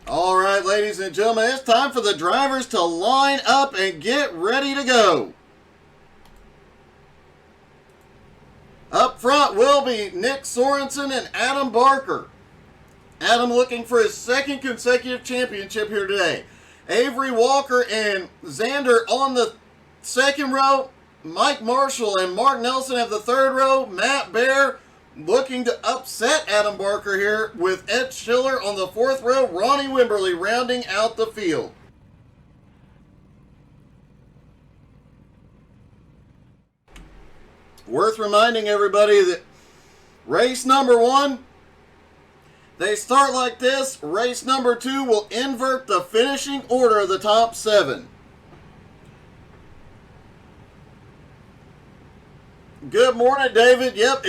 All right, ladies and gentlemen, it's time for the drivers to line up and get ready to go. Up front will be Nick Sorensen and Adam Barker. Adam looking for his second consecutive championship here today. Avery Walker and Xander on the second row. Mike Marshall and Mark Nelson have the third row. Matt Baer looking to upset Adam Barker here with Ed Schiller on the fourth row. Ronnie Wimberly rounding out the field. Worth reminding everybody that race number 1, they start like this. Race number 2 will invert the finishing order of the top 7. Good morning, David. Yep,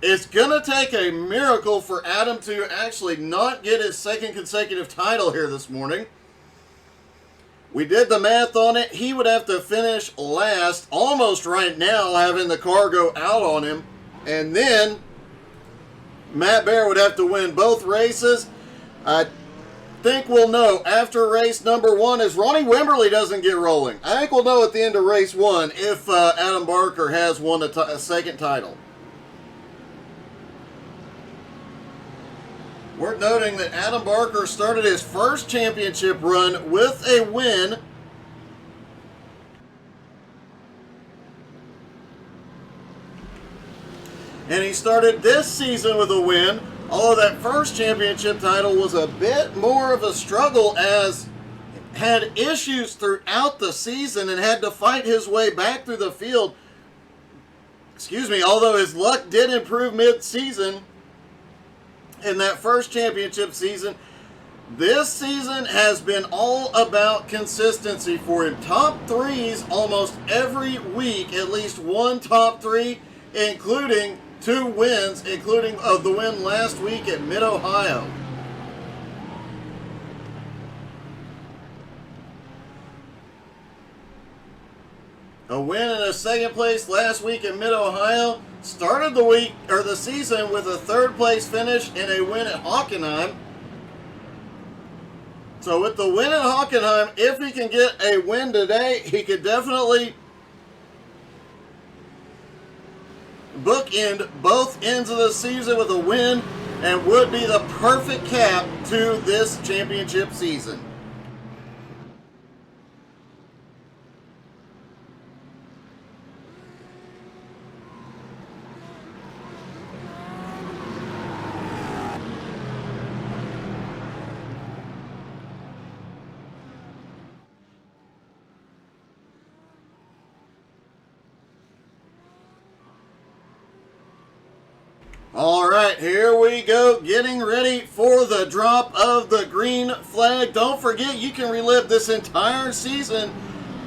it's going to take a miracle for Adam to actually not get his second consecutive title here this morning. We did the math on it. He would have to finish last almost right now, having the car go out on him. And then Matt Baer would have to win both races. I think we'll know after race number 1 if Ronnie Wimberly doesn't get rolling. I think we'll know at the end of race 1 if Adam Barker has won a second title. We're noting that Adam Barker started his first championship run with a win. And he started this season with a win, although that first championship title was a bit more of a struggle as had issues throughout the season and had to fight his way back through the field. Although his luck did improve mid-season in that first championship season, this season has been all about consistency for him. Top 3s almost every week, at least one top 3, including 2 wins, including the win last week at Mid-Ohio. A win and a second place last week at Mid-Ohio. Started the season with a third place finish and a win at Hockenheim. So with the win at Hockenheim, if he can get a win today, he could definitely bookend both ends of the season with a win and would be the perfect cap to this championship season. All right, here we go, getting ready for the drop of the green flag. Don't forget, you can relive this entire season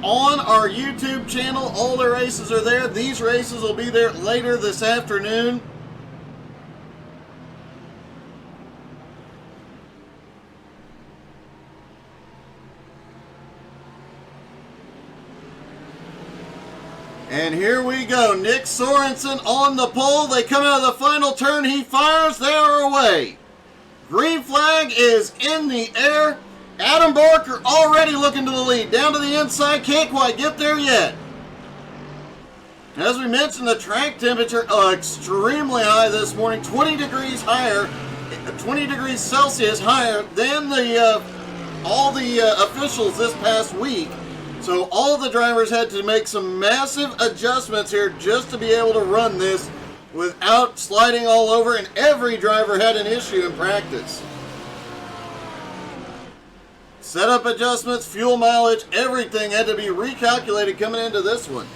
on our YouTube channel. All the races are there. These races will be there later this afternoon. And here we go. Nick Sorensen on the pole. They come out of the final turn. He fires. They are away. Green flag is in the air. Adam Barker already looking to the lead. Down to the inside. Can't quite get there yet. As we mentioned, the track temperature extremely high this morning. 20 degrees higher. 20 degrees Celsius higher than all the officials this past week. So all the drivers had to make some massive adjustments here just to be able to run this without sliding all over, and every driver had an issue in practice. Setup adjustments, fuel mileage, everything had to be recalculated coming into this one.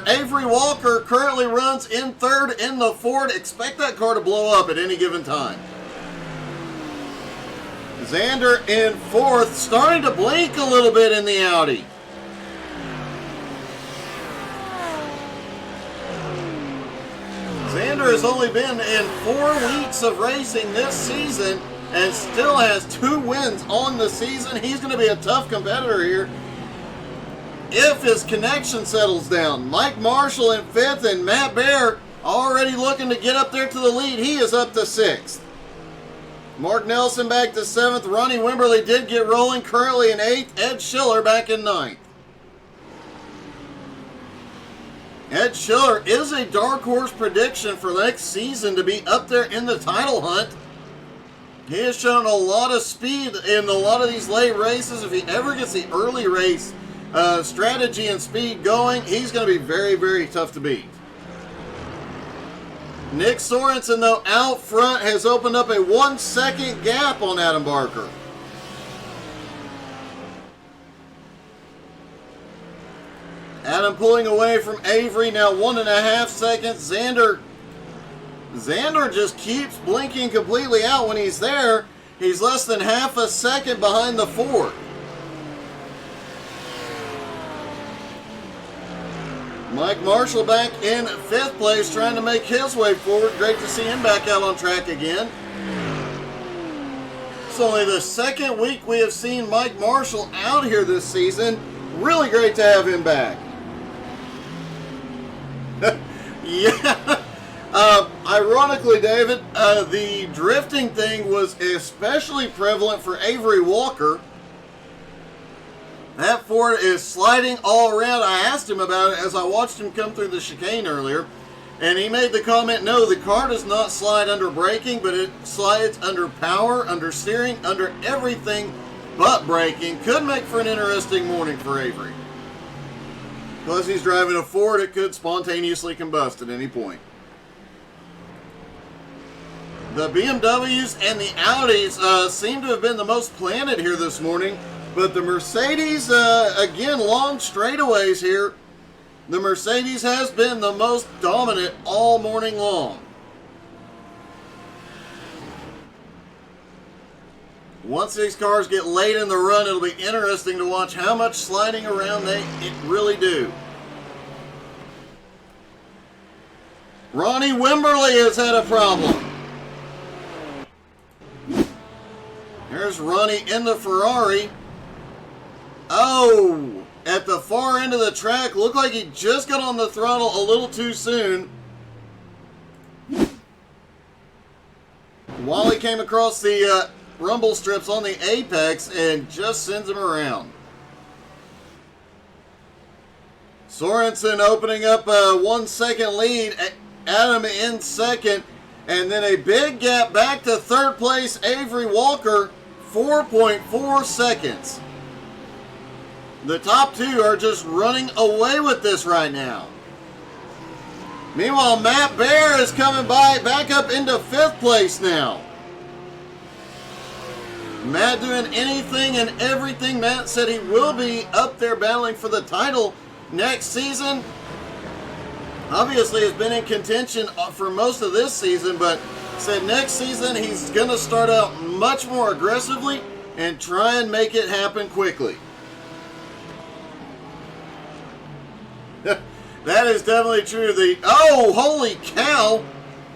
Avery Walker currently runs in third in the Ford. Expect that car to blow up at any given time. Xander in fourth, starting to blink a little bit in the Audi. Xander has only been in 4 weeks of racing this season and still has 2 wins on the season. He's going to be a tough competitor here if his connection settles down. Mike Marshall in 5th and Matt Baer already looking to get up there to the lead. He is up to 6th. Mark Nelson back to 7th. Ronnie Wimberly did get rolling, currently in 8th. Ed Schiller back in 9th. Ed Schiller is a dark horse prediction for next season to be up there in the title hunt. He has shown a lot of speed in a lot of these late races. If he ever gets the early race strategy and speed going, he's going to be very, very tough to beat. Nick Sorensen, though, out front has opened up a 1-second gap on Adam Barker. Adam pulling away from Avery, now 1.5 seconds. Xander just keeps blinking completely out when he's there. He's less than half a second behind the Ford. Mike Marshall back in 5th place, trying to make his way forward. Great to see him back out on track again. It's only the 2nd week we have seen Mike Marshall out here this season. Really great to have him back. Yeah. Ironically, David, the drifting thing was especially prevalent for Avery Walker. That Ford is sliding all around. I asked him about it as I watched him come through the chicane earlier, and he made the comment, no, the car does not slide under braking, but it slides under power, under steering, under everything but braking. Could make for an interesting morning for Avery. Plus he's driving a Ford, it could spontaneously combust at any point. The BMWs and the Audis seem to have been the most planted here this morning. But the Mercedes, again, long straightaways here. The Mercedes has been the most dominant all morning long. Once these cars get late in the run, it'll be interesting to watch how much sliding around they really do. Ronnie Wimberly has had a problem. There's Ronnie in the Ferrari. Oh, at the far end of the track, looked like he just got on the throttle a little too soon. While he came across the rumble strips on the apex and just sends him around. Sorensen opening up a 1-second lead. Adam in 2nd. And then a big gap back to 3rd place, Avery Walker, 4.4 seconds. The top 2 are just running away with this right now. Meanwhile, Matt Bear is coming back up into 5th place now. Matt doing anything and everything. Matt said he will be up there battling for the title next season. Obviously has been in contention for most of this season, but said next season he's going to start out much more aggressively and try and make it happen quickly. That is definitely true. Oh, holy cow!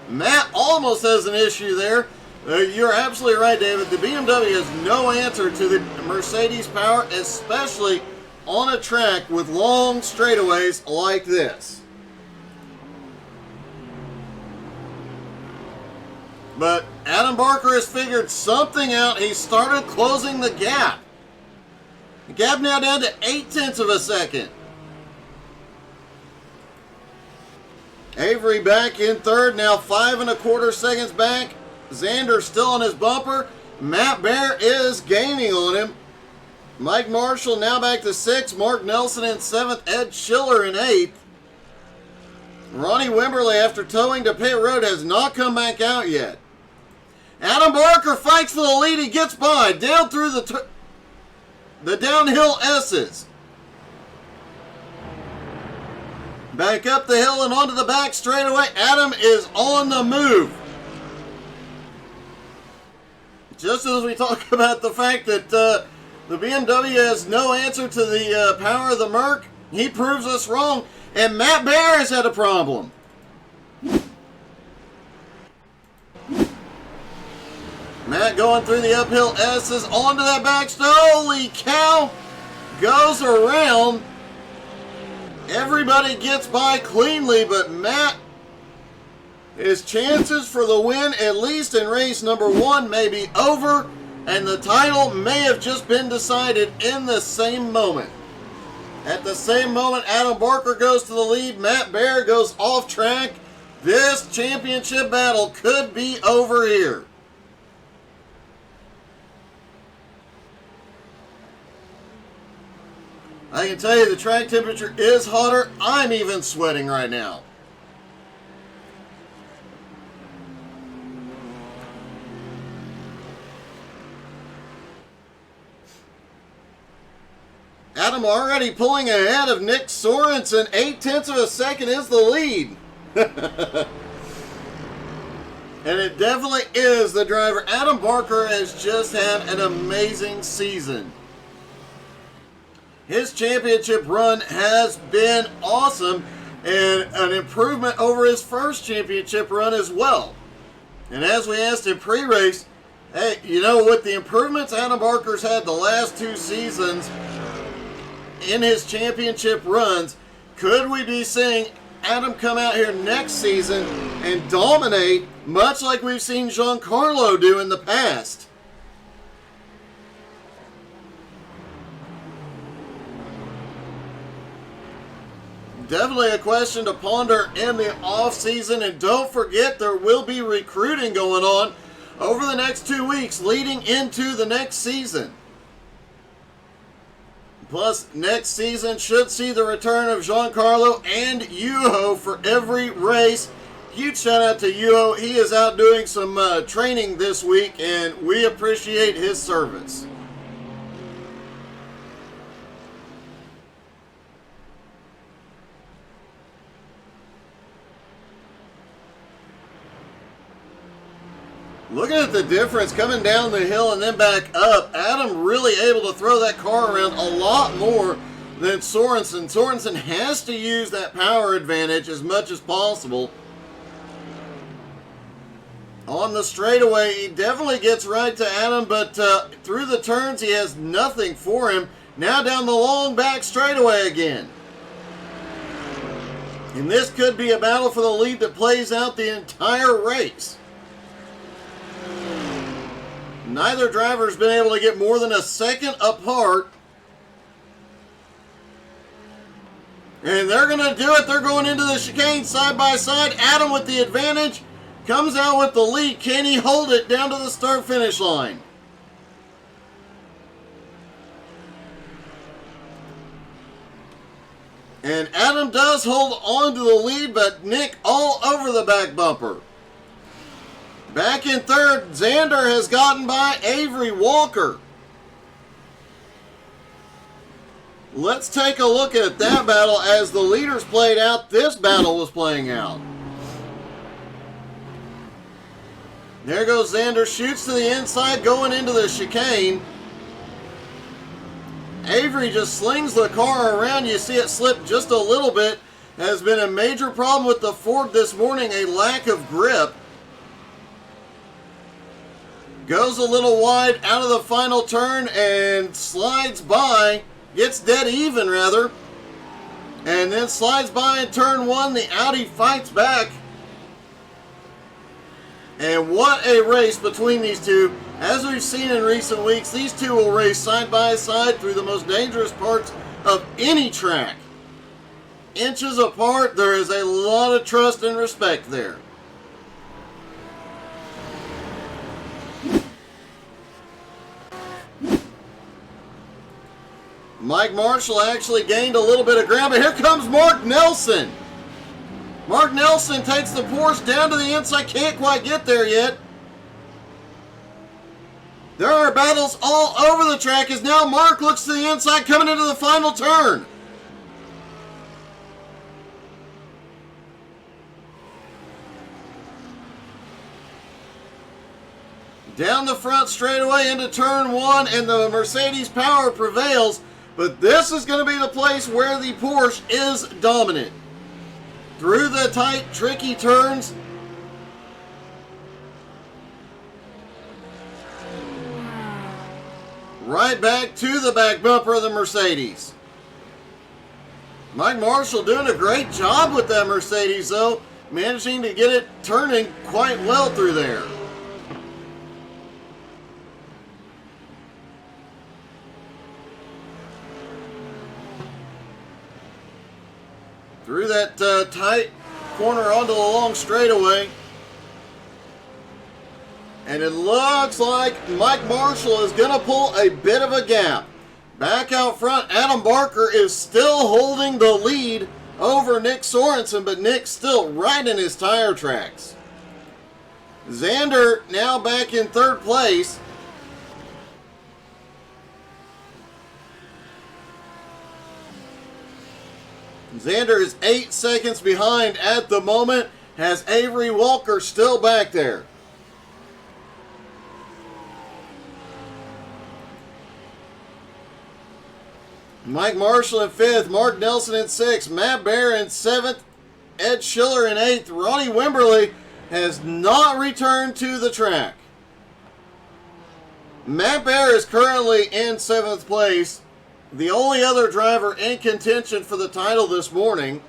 Matt almost has an issue there. You're absolutely right, David. The BMW has no answer to the Mercedes power, especially on a track with long straightaways like this. But Adam Barker has figured something out. He started closing the gap. The gap now down to 0.8 of a second. Avery back in 3rd, now 5.25 seconds back. Xander still on his bumper. Matt Bear is gaining on him. Mike Marshall now back to 6th. Mark Nelson in 7th. Ed Schiller in 8th. Ronnie Wimberly, after towing to pit road, has not come back out yet. Adam Barker fights for the lead. He gets by down through the downhill S's. Back up the hill and onto the back straightaway. Adam is on the move. Just as we talk about the fact that the BMW has no answer to the power of the Merc, he proves us wrong. And Matt Bear has had a problem. Matt going through the uphill S's onto that back. Holy cow! Goes around. Everybody gets by cleanly, but Matt his chances for the win, at least in race number 1, may be over, and the title may have just been decided in the same moment. At the same moment, Adam Barker goes to the lead. Matt Baer goes off track. This championship battle could be over here. I can tell you the track temperature is hotter. I'm even sweating right now. Adam already pulling ahead of Nick Sorensen. 0.8 of a second is the lead. And it definitely is the driver. Adam Barker has just had an amazing season. His championship run has been awesome and an improvement over his first championship run as well. And as we asked in pre-race, hey, you know, with the improvements Adam Barker's had the last 2 seasons in his championship runs, could we be seeing Adam come out here next season and dominate much like we've seen Giancarlo do in the past? Definitely a question to ponder in the off-season, and don't forget there will be recruiting going on over the next 2 weeks leading into the next season. Plus, next season should see the return of Giancarlo and Yuho for every race. Huge shout out to Yuho. He is out doing some training this week, and we appreciate his service. Looking at the difference coming down the hill and then back up, Adam really able to throw that car around a lot more than Sorensen. Sorensen has to use that power advantage as much as possible. On the straightaway, he definitely gets right to Adam, but through the turns, he has nothing for him. Now down the long back straightaway again. And this could be a battle for the lead that plays out the entire race. Neither driver's been able to get more than a second apart. And they're going to do it. They're going into the chicane side by side. Adam with the advantage comes out with the lead. Can he hold it down to the start-finish line? And Adam does hold on to the lead, but Nick all over the back bumper. Back in third, Xander has gotten by Avery Walker. Let's take a look at that battle as the leaders played out. This battle was playing out. There goes Xander, shoots to the inside, going into the chicane. Avery just slings the car around. You see it slip just a little bit. Has been a major problem with the Ford this morning, a lack of grip. Goes a little wide out of the final turn and slides by. Gets dead even, rather. And then slides by in turn 1. The Audi fights back. And what a race between these two. As we've seen in recent weeks, these two will race side by side through the most dangerous parts of any track. Inches apart, there is a lot of trust and respect there. Mike Marshall actually gained a little bit of ground, but here comes Mark Nelson. Mark Nelson takes the Porsche down to the inside, can't quite get there yet. There are battles all over the track as now Mark looks to the inside coming into the final turn. Down the front straightaway into turn 1, and the Mercedes power prevails. But this is going to be the place where the Porsche is dominant. Through the tight, tricky turns. Right back to the back bumper of the Mercedes. Mike Marshall doing a great job with that Mercedes, though. managing to get it turning quite well through there. Through that tight corner onto the long straightaway. And it looks like Mike Marshall is going to pull a bit of a gap. Back out front, Adam Barker is still holding the lead over Nick Sorensen, but Nick's still right in his tire tracks. Xander now back in third place. Xander is 8 seconds behind at the moment. Has Avery Walker still back there. Mike Marshall in 5th, Mark Nelson in 6th, Matt Bear in 7th, Ed Schiller in 8th. Ronnie Wimberly has not returned to the track. Matt Bear is currently in 7th place, the only other driver in contention for the title this morning.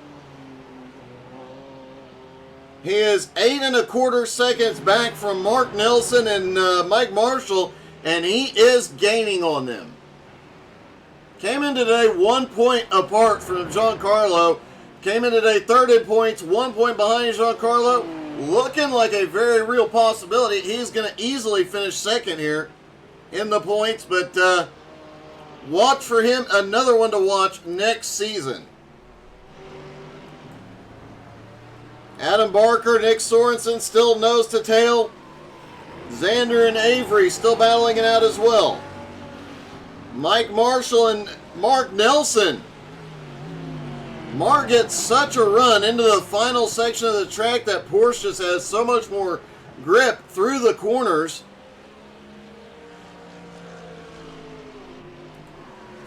He is 8 1/4 seconds back from Mark Nelson and Mike Marshall, and he is gaining on them. Came in today 1 point apart from Giancarlo. Came in today third in points, 1 point behind Giancarlo. Looking like a very real possibility. He's going to easily finish second here in the points, but watch for him. Another one to watch next season. Adam Barker, Nick Sorensen still nose to tail. Xander and Avery still battling it out as well. Mike Marshall and Mark Nelson. Mark gets such a run into the final section of the track that Porsche just has so much more grip through the corners.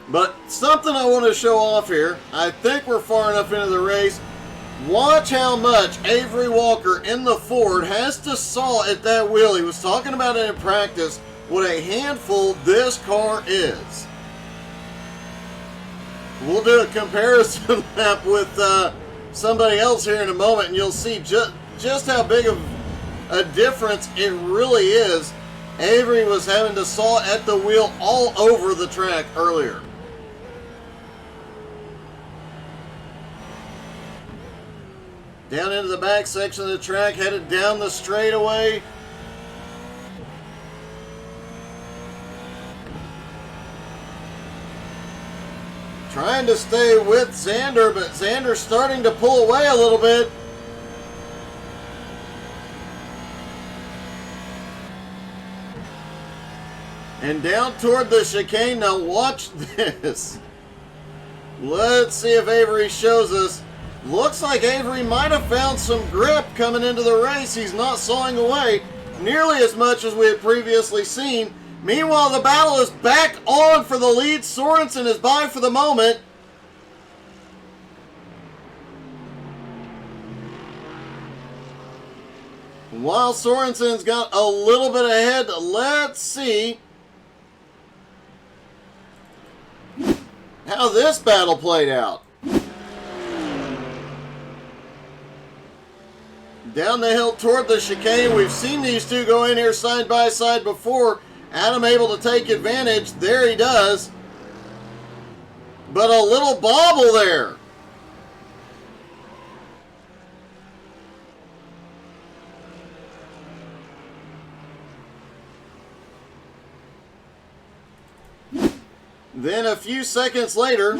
But something I want to show off here. I think we're far enough into the race. Watch how much Avery Walker in the Ford has to saw at that wheel. He was talking about it in practice. What a handful this car is. We'll do a comparison lap with somebody else here in a moment, and you'll see just how big of a difference it really is. Avery was having to saw at the wheel all over the track earlier. Down into the back section of the track, headed down the straightaway. Trying to stay with Xander, but Xander's starting to pull away a little bit. And down toward the chicane. Now watch this. Let's see if Avery shows us. Looks like Avery might have found some grip coming into the race. He's not sawing away nearly as much as we had previously seen. Meanwhile, the battle is back on for the lead. Sorensen is by for the moment. While Sorensen's got a little bit ahead, let's see how this battle played out. Down the hill toward the chicane. We've seen these two go in here side by side before. Adam able to take advantage. There he does. But a little bobble there. Then a few seconds later,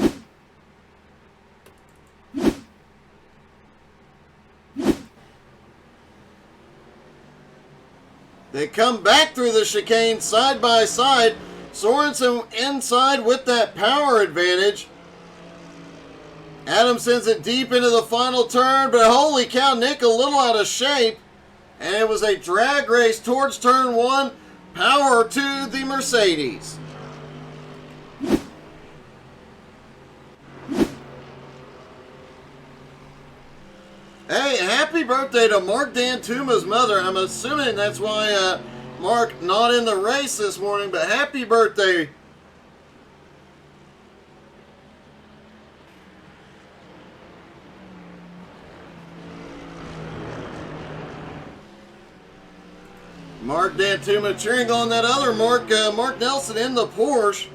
they come back through the chicane side by side. Sorensen inside with that power advantage. Adam sends it deep into the final turn, but holy cow, Nick a little out of shape. And it was a drag race towards turn one. Power to the Mercedes. Hey, happy birthday to Mark Dantuma's mother. I'm assuming that's why Mark not in the race this morning, but happy birthday. Mark Dantuma cheering on that other Mark Nelson in the Porsche.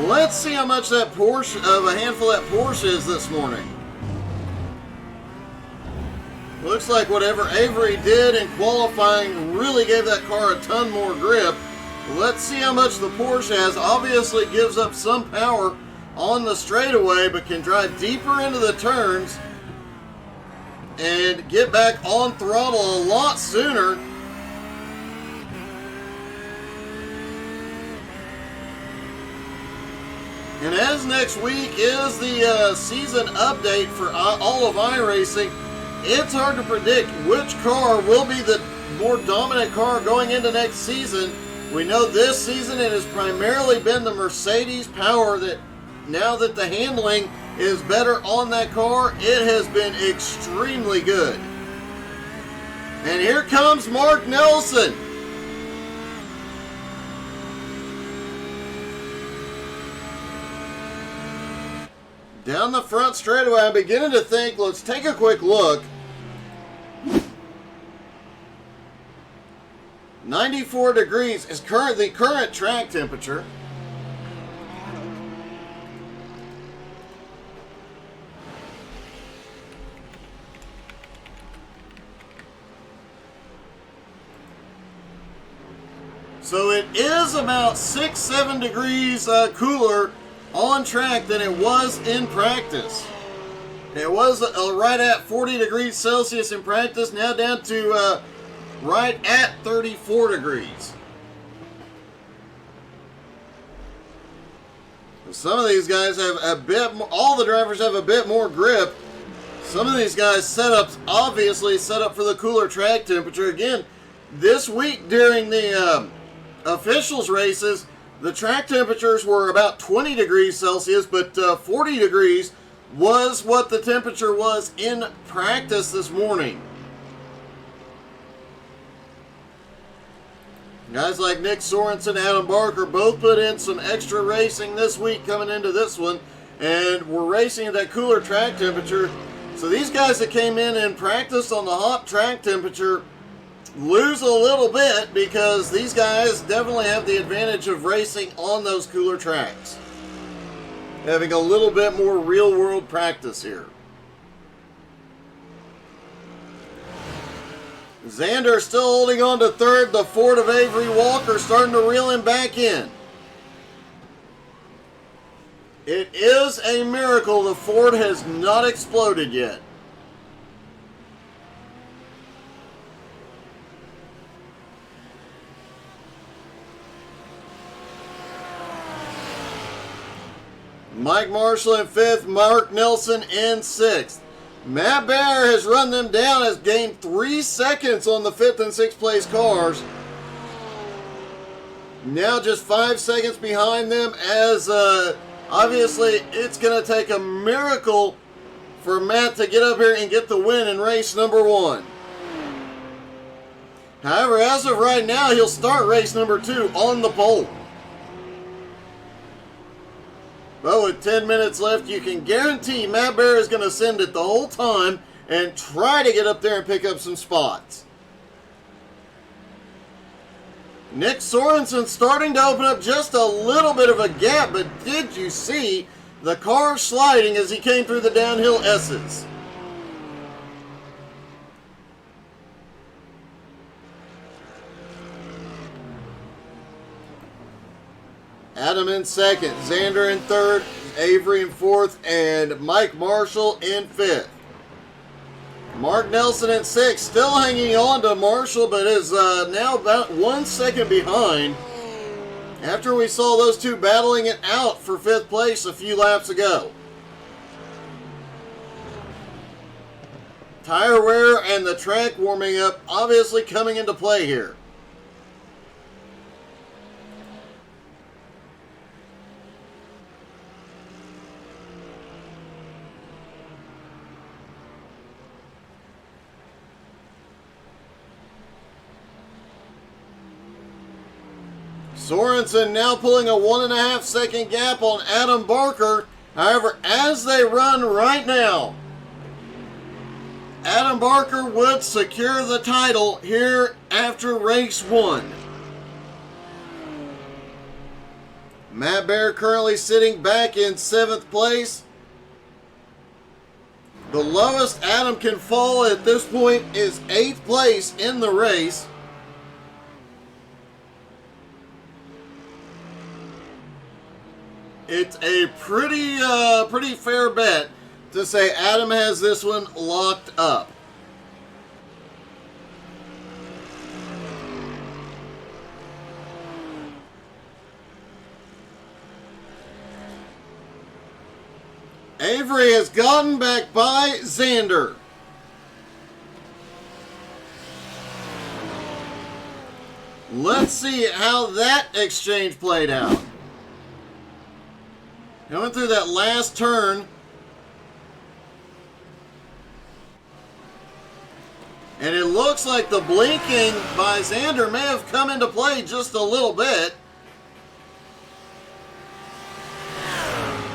Let's see how much that Porsche, of a handful of that Porsche is this morning. Looks like whatever Avery did in qualifying really gave that car a ton more grip. Let's see how much the Porsche has. Obviously gives up some power on the straightaway, but can drive deeper into the turns and get back on throttle a lot sooner. And as next week is the season update for all of iRacing, it's hard to predict which car will be the more dominant car going into next season. We know this season it has primarily been the Mercedes power that now that the handling is better on that car, it has been extremely good. And here comes Mark Nelson. Down the front straightaway, I'm beginning to think, let's take a quick look. 94 degrees is the current track temperature. So it is about 6-7 degrees cooler on track than it was in practice. It was right at 40 degrees Celsius in practice, now down to right at 34 degrees. Some of these guys have a bit more, all the drivers have a bit more grip. Some of these guys obviously set up for the cooler track temperature. Again, this week during the officials races, the track temperatures were about 20 degrees Celsius, but 40 degrees was what the temperature was in practice this morning. Guys like Nick Sorensen, Adam Barker both put in some extra racing this week coming into this one, and we're racing at that cooler track temperature. So these guys that came in and practiced on the hot track temperature lose a little bit because these guys definitely have the advantage of racing on those cooler tracks, having a little bit more real-world practice here. Xander still holding on to third. The Ford of Avery Walker starting to reel him back in. It is a miracle the Ford has not exploded yet. Mike Marshall in fifth, Mark Nelson in sixth. Matt Baer has run them down, has gained 3 seconds on the fifth and sixth place cars. Now just 5 seconds behind them, as obviously it's going to take a miracle for Matt to get up here and get the win in race number 1. However, as of right now, he'll start race number 2 on the pole. But with 10 minutes left, you can guarantee Matt Baer is going to send it the whole time and try to get up there and pick up some spots. Nick Sorensen starting to open up just a little bit of a gap, but did you see the car sliding as he came through the downhill S's? Adam in second, Xander in third, Avery in fourth, and Mike Marshall in fifth. Mark Nelson in sixth, still hanging on to Marshall, but is now about 1 second behind after we saw those two battling it out for fifth place a few laps ago. Tire wear and the track warming up obviously coming into play here. Sorensen now pulling a 1.5 second gap on Adam Barker. However, as they run right now, Adam Barker would secure the title here after race 1. Matt Bear currently sitting back in 7th place. The lowest Adam can fall at this point is 8th place in the race. It's a pretty fair bet to say Adam has this one locked up. Avery has gotten back by Xander. Let's see how that exchange played out. Coming through that last turn. And it looks like the blinking by Xander may have come into play just a little bit.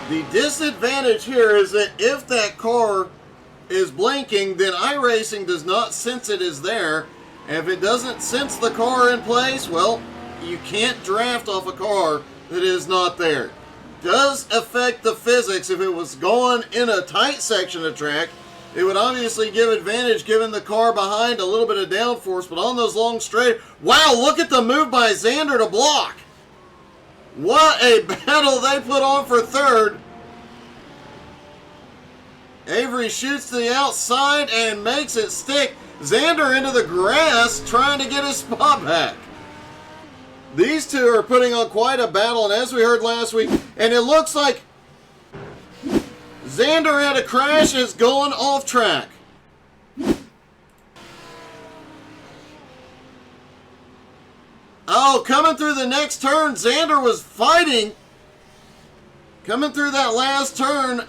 The disadvantage here is that if that car is blinking, then iRacing does not sense it is there. And if it doesn't sense the car in place, well, you can't draft off a car that is not there. Does affect the physics. If it was going in a tight section of track, it would obviously give advantage given the car behind a little bit of downforce, but on those long straight, wow, look at the move by Xander to block. What a battle they put on for third. Avery shoots to the outside and makes it stick. Xander into the grass trying to get his spot back. These two are putting on quite a battle, and as we heard last week, and it looks like Xander had a crash, is going off track. Oh, coming through the next turn, Xander was fighting. Coming through that last turn,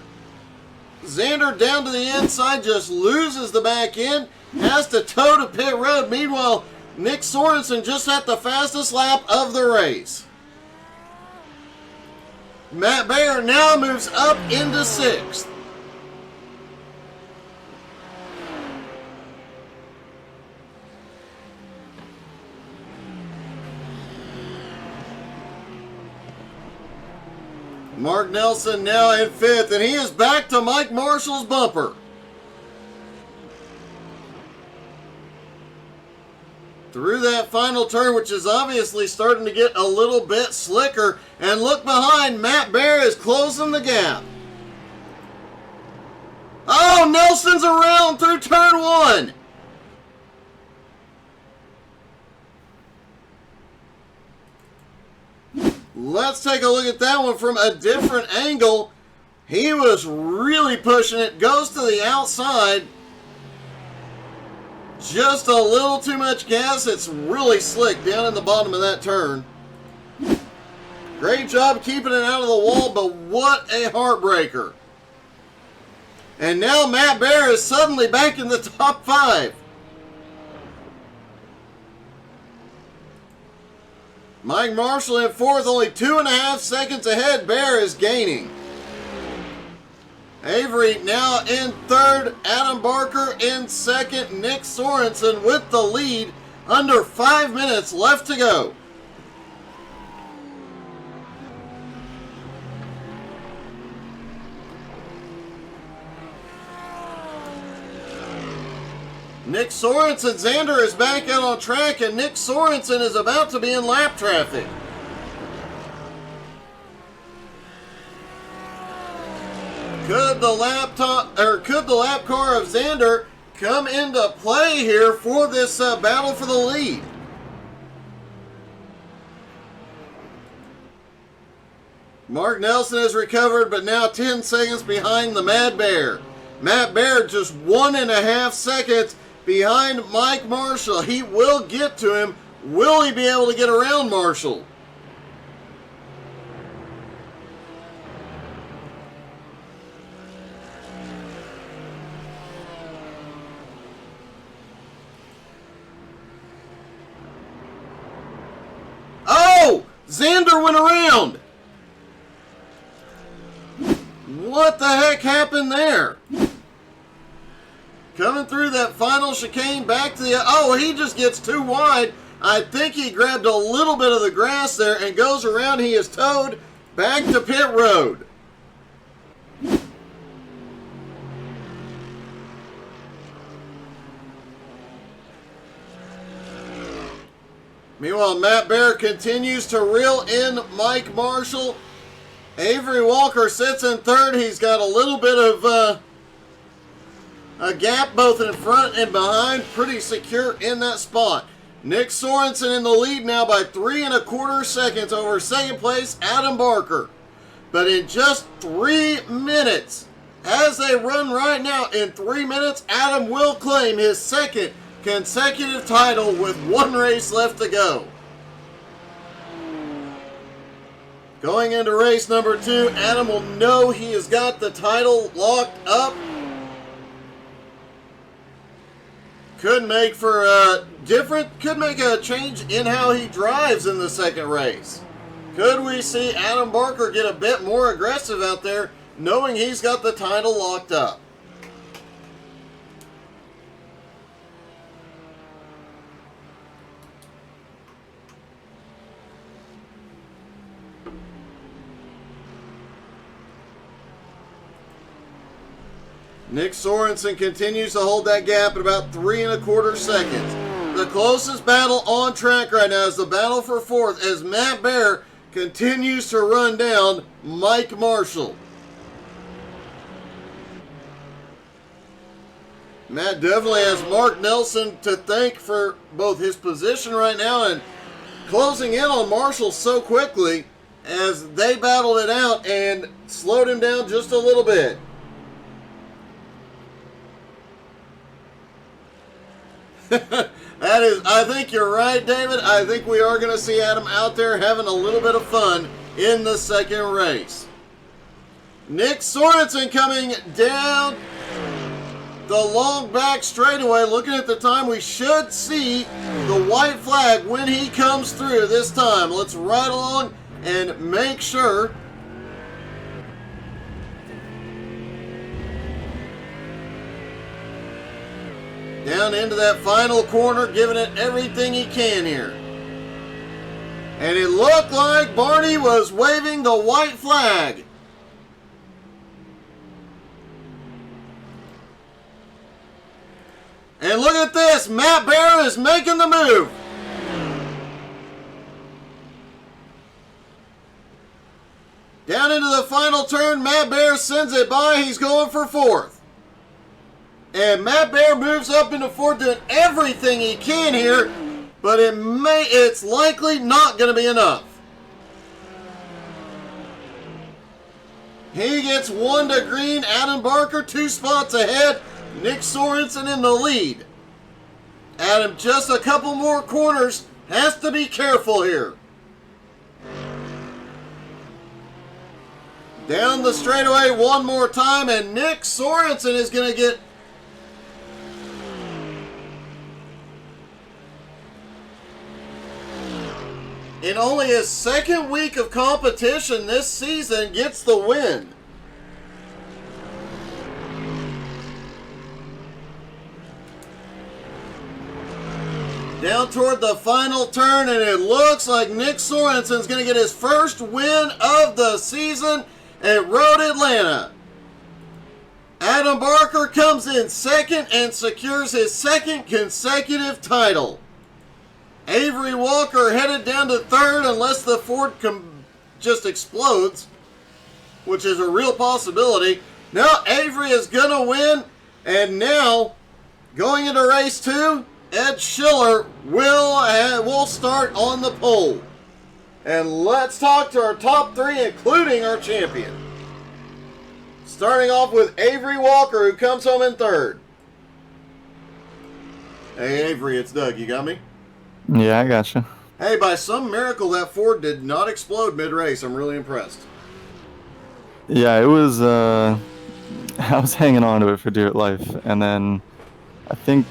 Xander down to the inside, just loses the back end, has to toe to pit road. Meanwhile, Nick Sorensen just had the fastest lap of the race. Matt Bear now moves up into 6th. Mark Nelson now in 5th, and he is back to Mike Marshall's bumper. Through that final turn, which is obviously starting to get a little bit slicker. And look behind, Matt Bear is closing the gap. Oh, Nelson's around through turn 1. Let's take a look at that one from a different angle. He was really pushing it, goes to the outside. Just a little too much gas. It's really slick down in the bottom of that turn. Great job keeping it out of the wall, but what a heartbreaker. And now Matt Bear is suddenly back in the top 5. Mike Marshall in 4th, only 2.5 seconds ahead. Bear is gaining. Avery now in 3rd, Adam Barker in 2nd, Nick Sorensen with the lead, under 5 minutes left to go. Nick Sorensen, Xander is back out on track, and Nick Sorensen is about to be in lap traffic. Could the lap car of Xander come into play here for this battle for the lead? Mark Nelson has recovered, but now 10 seconds behind the Mad Bear. Matt Bear just 1.5 seconds behind Mike Marshall. He will get to him. Will he be able to get around Marshall? Oh! Xander went around! What the heck happened there? Coming through that final chicane back to the... Oh, he just gets too wide. I think he grabbed a little bit of the grass there and goes around. He is towed back to pit road. Meanwhile, Matt Bear continues to reel in Mike Marshall. Avery Walker sits in third. He's got a little bit of a gap both in front and behind. Pretty secure in that spot. Nick Sorensen in the lead now by 3 1/4 seconds over second place, Adam Barker. But in just 3 minutes, as they run right now, in 3 minutes, Adam will claim his second consecutive title with 1 race left to go. Going into race number 2, Adam will know he has got the title locked up. Could make for a could make a change in how he drives in the second race. Could we see Adam Barker get a bit more aggressive out there, knowing he's got the title locked up? Nick Sorensen continues to hold that gap at about 3 1/4 seconds. The closest battle on track right now is the battle for fourth as Matt Bear continues to run down Mike Marshall. Matt definitely has Mark Nelson to thank for both his position right now and closing in on Marshall so quickly as they battled it out and slowed him down just a little bit. That is, I think you're right, David. I think we are going to see Adam out there having a little bit of fun in the second race. Nick Sorensen coming down the long back straightaway. Looking at the time, we should see the white flag when he comes through this time. Let's ride along and make sure. Down into that final corner, giving it everything he can here. And it looked like Barney was waving the white flag. And look at this, Matt Bear is making the move. Down into the final turn, Matt Bear sends it by, he's going for fourth. And Matt Bear moves up into fourth, doing everything he can here, but it's likely not going to be enough. He gets 1 to green. Adam Barker 2 spots ahead. Nick Sorensen in the lead. Adam just a couple more corners. Has to be careful here. Down the straightaway one more time, and Nick Sorensen is going to get... In only his second week of competition this season, gets the win. Down toward the final turn, and it looks like Nick Sorensen's going to get his first win of the season at Road Atlanta. Adam Barker comes in second and secures his second consecutive title. Avery Walker headed down to third unless the Ford just explodes, which is a real possibility. Now Avery is going to win, and now going into race 2, Ed Schiller will start on the pole. And let's talk to our top 3, including our champion. Starting off with Avery Walker, who comes home in third. Hey Avery, it's Doug. You got me? Yeah, I gotcha. Hey, by some miracle, that Ford did not explode mid-race. I'm really impressed. Yeah, it was, I was hanging on to it for dear life, and then I think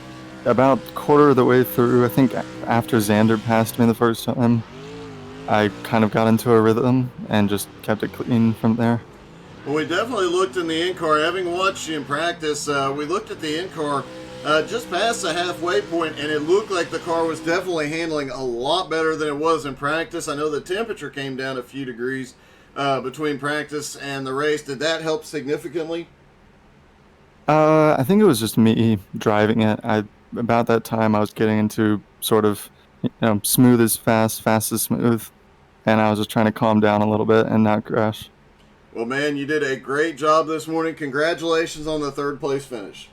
about quarter of the way through, I think after Xander passed me the first time, I kind of got into a rhythm and just kept it clean from there. Well, we definitely looked in the in-car. Having watched you in practice, we looked at the in-car. just past the halfway point, and it looked like the car was definitely handling a lot better than it was in practice. I know the temperature came down a few degrees between practice and the race. Did that help significantly? I think it was just me driving it. About that time I was getting into sort of, smooth is fast, fast is smooth, and I was just trying to calm down a little bit and not crash. Well, man, you did a great job this morning. Congratulations on the third place finish.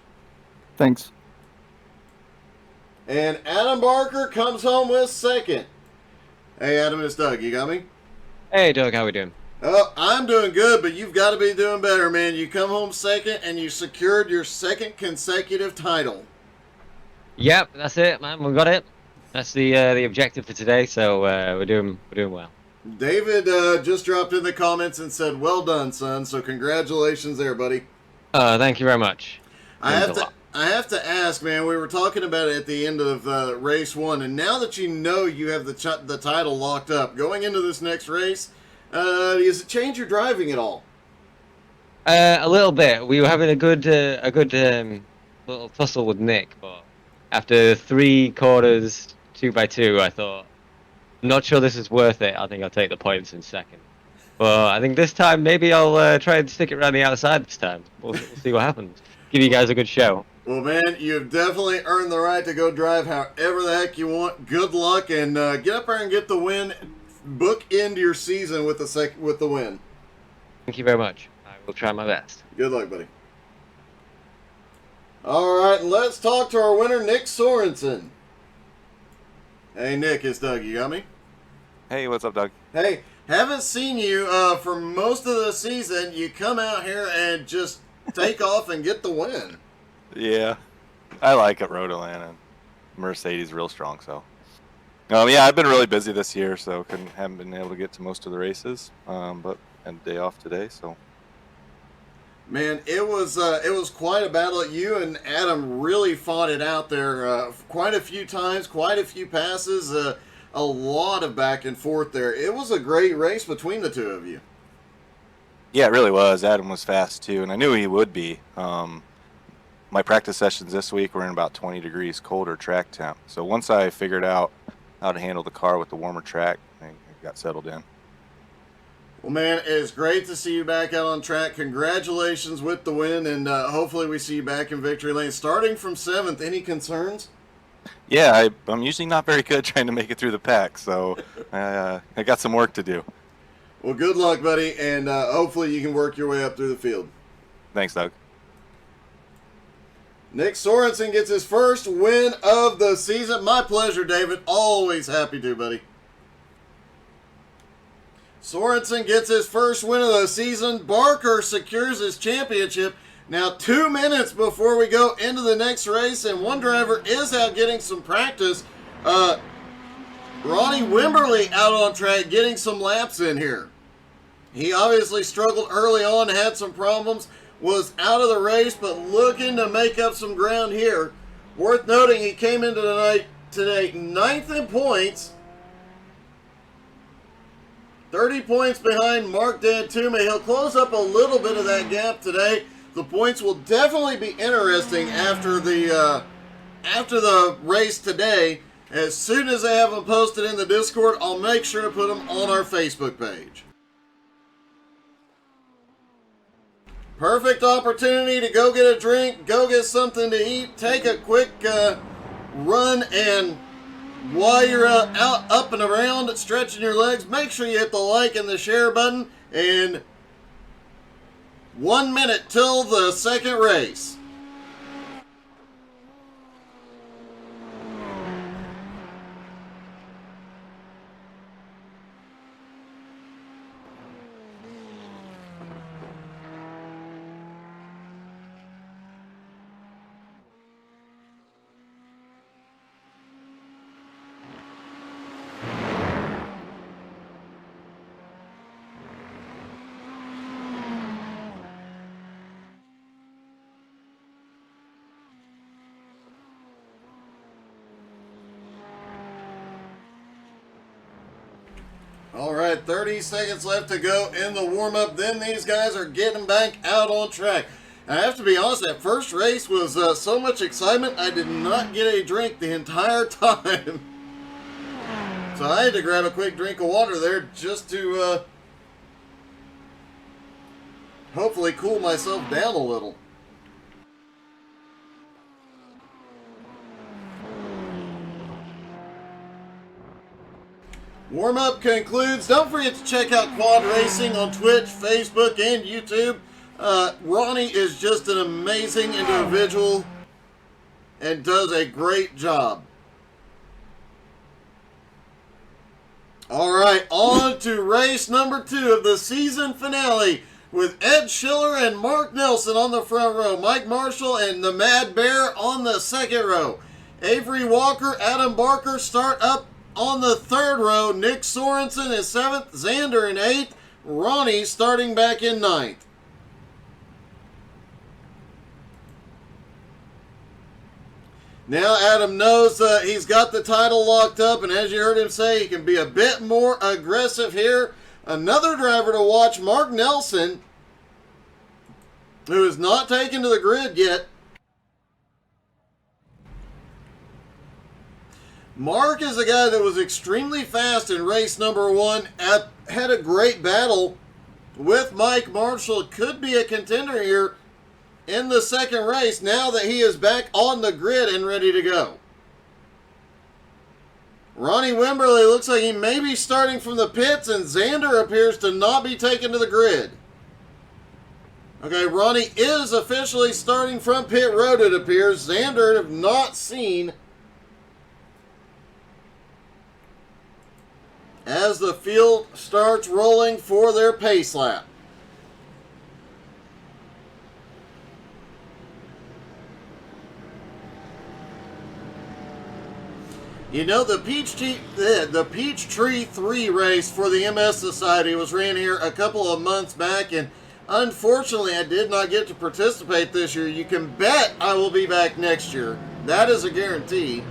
Thanks. And Adam Barker comes home with second. Hey, Adam, it's Doug. You got me? Hey, Doug, how we doing? Oh, I'm doing good, but you've got to be doing better, man. You come home second, and you secured your second consecutive title. Yep, that's it, man. We got it. That's the objective for today. So we're doing well. David just dropped in the comments and said, "Well done, son." So congratulations there, buddy. Thank you very much. I have to ask, man. We were talking about it at the end of race one, and now that you know you have the title locked up, going into this next race, does it change your driving at all? A little bit. We were having a good little tussle with Nick, but after 3 quarters, 2x2, I thought, I'm not sure this is worth it. I think I'll take the points in second. But I think this time maybe I'll try and stick it around the outside this time. We'll see what happens. Give you guys a good show. Well, man, you've definitely earned the right to go drive however the heck you want. Good luck, and get up there and get the win. Book end your season with the win. Thank you very much. I will try my best. Good luck, buddy. All right, let's talk to our winner, Nick Sorensen. Hey, Nick, it's Doug. You got me? Hey, what's up, Doug? Hey, haven't seen you for most of the season. You come out here and just take off and get the win. Yeah, I like it, Road Atlanta. Mercedes real strong, so. Yeah, I've been really busy this year, so haven't been able to get to most of the races. But had a day off today, so. Man, it was quite a battle. You and Adam really fought it out there quite a few times, quite a few passes, a lot of back and forth there. It was a great race between the two of you. Yeah, it really was. Adam was fast too, and I knew he would be. My practice sessions this week were in about 20 degrees colder track temp. So once I figured out how to handle the car with the warmer track, I got settled in. Well, man, it's great to see you back out on track. Congratulations with the win, and hopefully we see you back in victory lane. Starting from 7th, any concerns? Yeah, I'm usually not very good trying to make it through the pack, so I got some work to do. Well, good luck, buddy, and hopefully you can work your way up through the field. Thanks, Doug. Nick Sorensen gets his first win of the season. My pleasure, David. Always happy to, buddy. Sorensen gets his first win of the season. Barker secures his championship. Now 2 minutes before we go into the next race, and one driver is out getting some practice. Ronnie Wimberly out on track getting some laps in here. He obviously struggled early on, had some problems, was out of the race, but looking to make up some ground here. Worth noting, he came into today 9th in points. 30 points behind Mark Dantume. He'll close up a little bit of that gap today. The points will definitely be interesting after the race today. As soon as I have them posted in the Discord, I'll make sure to put them on our Facebook page. Perfect opportunity to go get a drink, go get something to eat, take a quick run, and while you're out up and around stretching your legs, make sure you hit the like and the share button. And 1 minute till the second race. All right, 30 seconds left to go in the warm-up. Then these guys are getting back out on track. I have to be honest, that first race was so much excitement, I did not get a drink the entire time. So I had to grab a quick drink of water there just to hopefully cool myself down a little. Warm-up concludes. Don't forget to check out Quad Racing on Twitch, Facebook, and YouTube. Ronnie is just an amazing individual and does a great job. All right, on to race number 2 of the season finale with Ed Schiller and Mark Nelson on the front row, Mike Marshall and the Mad Bear on the second row. Avery Walker, Adam Barker start up on the third row. Nick Sorensen is 7th, Xander in 8th, Ronnie starting back in 9th. Now Adam knows he's got the title locked up, and as you heard him say, he can be a bit more aggressive here. Another driver to watch, Mark Nelson, who is not taken to the grid yet. Mark is a guy that was extremely fast in race number 1, had a great battle with Mike Marshall, could be a contender here in the second race now that he is back on the grid and ready to go. Ronnie Wimberly looks like he may be starting from the pits, and Xander appears to not be taken to the grid. Okay, Ronnie is officially starting from pit road, it appears. Xander have not seen as the field starts rolling for their pace lap. You know, the Peachtree 3 race for the MS Society was ran here a couple of months back, and unfortunately I did not get to participate this year. You can bet I will be back next year. That is a guarantee.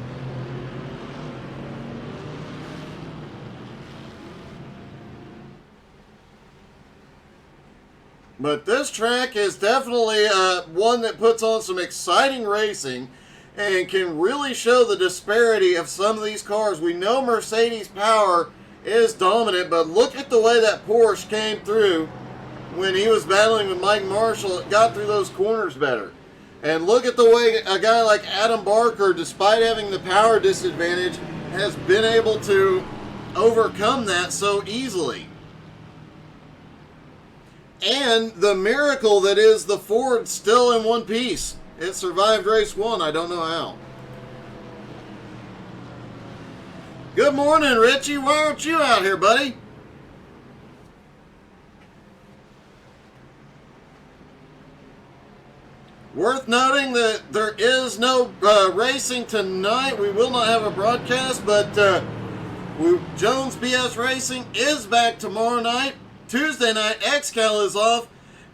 But this track is definitely one that puts on some exciting racing and can really show the disparity of some of these cars. We know Mercedes power is dominant, but look at the way that Porsche came through when he was battling with Mike Marshall. It got through those corners better. And look at the way a guy like Adam Barker, despite having the power disadvantage, has been able to overcome that so easily. And the miracle that is the Ford still in one piece. It survived race 1. I don't know how. Good morning, Richie. Why aren't you out here, buddy? Worth noting that there is no racing tonight. We will not have a broadcast, but Jones BS Racing is back tomorrow night. Tuesday night, XCal is off.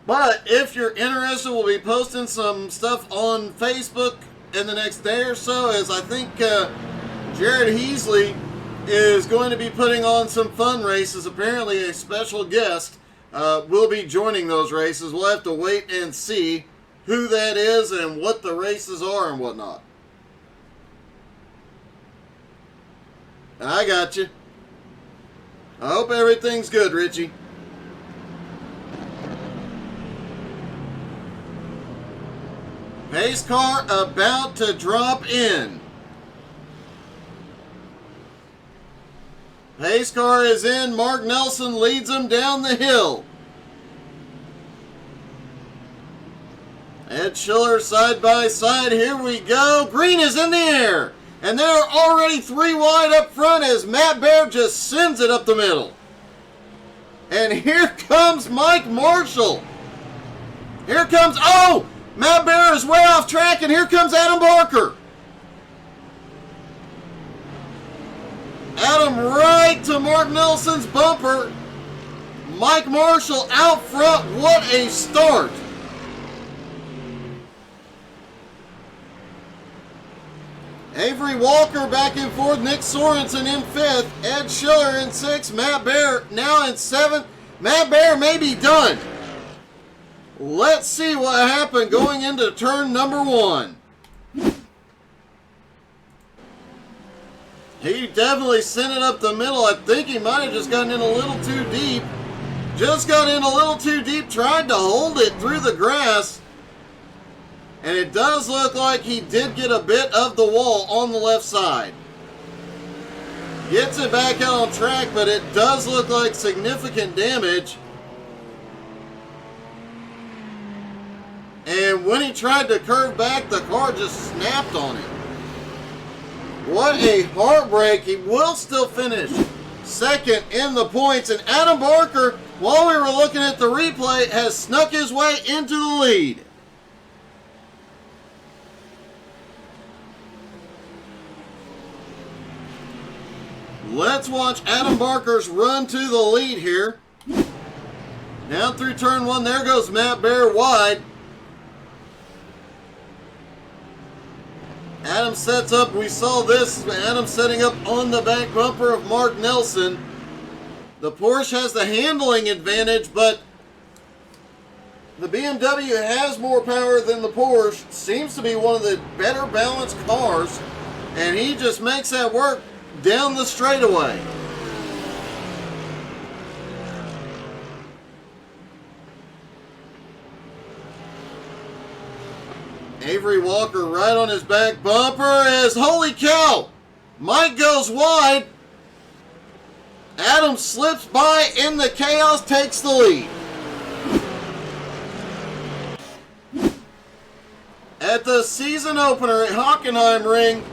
But if you're interested, we'll be posting some stuff on Facebook in the next day or so, as I think Jared Heasley is going to be putting on some fun races. Apparently a special guest will be joining those races. We'll have to wait and see who that is and what the races are and whatnot. I got you. I hope everything's good, Richie. Pace car about to drop in. Pace car is in. Mark Nelson leads them down the hill. Ed Schiller side by side. Here we go. Green is in the air. And they're already 3 wide up front as Matt Baer just sends it up the middle. And here comes Mike Marshall. Here comes, oh! Matt Baer is way off track, and here comes Adam Barker. Adam right to Mark Nelson's bumper. Mike Marshall out front. What a start. Avery Walker back and forth. Nick Sorensen in 5th. Ed Schiller in 6th. Matt Baer now in 7th. Matt Baer may be done. Let's see what happened going into turn number 1. He definitely sent it up the middle. I think he might have just gotten in a little too deep. Just got in a little too deep, tried to hold it through the grass. And it does look like he did get a bit of the wall on the left side. Gets it back out on track, but it does look like significant damage. And when he tried to curve back, the car just snapped on him. What a heartbreak. He will still finish second in the points. And Adam Barker, while we were looking at the replay, has snuck his way into the lead. Let's watch Adam Barker's run to the lead here. Down through turn 1, there goes Matt Bear wide. Adam sets up, we saw this, Adam setting up on the back bumper of Mark Nelson. The Porsche has the handling advantage, but the BMW has more power than the Porsche. Seems to be one of the better balanced cars, and he just makes that work down the straightaway. Avery Walker right on his back bumper as, holy cow, Mike goes wide. Adam slips by in the chaos, takes the lead. At the season opener at Hockenheim Ring,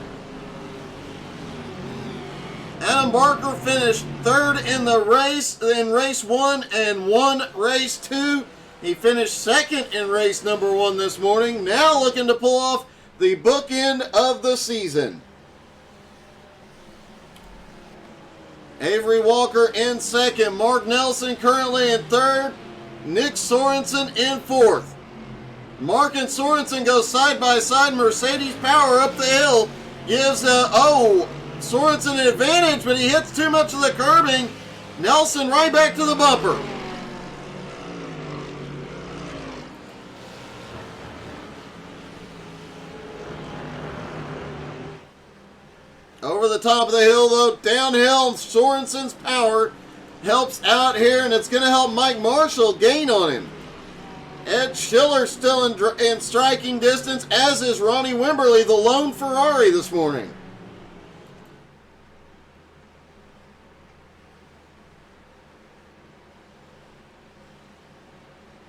Adam Barker finished third in the race, in race 1 and won race 2. He finished second in race number 1 this morning, now looking to pull off the bookend of the season. Avery Walker in second, Mark Nelson currently in third, Nick Sorensen in fourth. Mark and Sorensen go side by side. Mercedes power up the hill gives Sorensen an advantage, but he hits too much of the curbing. Nelson right back to the bumper. Over the top of the hill, though, downhill, Sorensen's power helps out here, and it's going to help Mike Marshall gain on him. Ed Schiller still in striking distance, as is Ronnie Wimberly, the lone Ferrari this morning.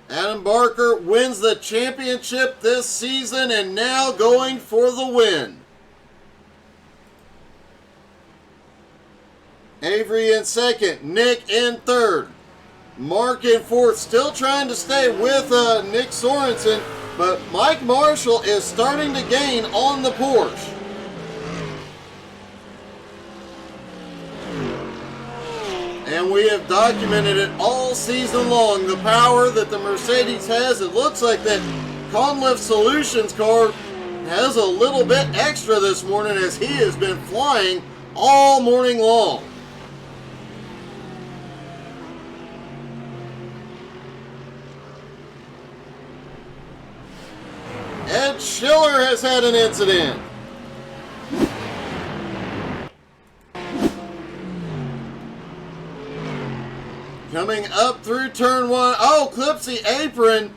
Adam Barker wins the championship this season and now going for the win. Avery in second, Nick in third, Mark in fourth, still trying to stay with Nick Sorensen, but Mike Marshall is starting to gain on the Porsche. And we have documented it all season long, the power that the Mercedes has. It looks like that Conlift Solutions car has a little bit extra this morning, as he has been flying all morning long. Ed Schiller has had an incident. Coming up through turn 1. Oh, clips the apron.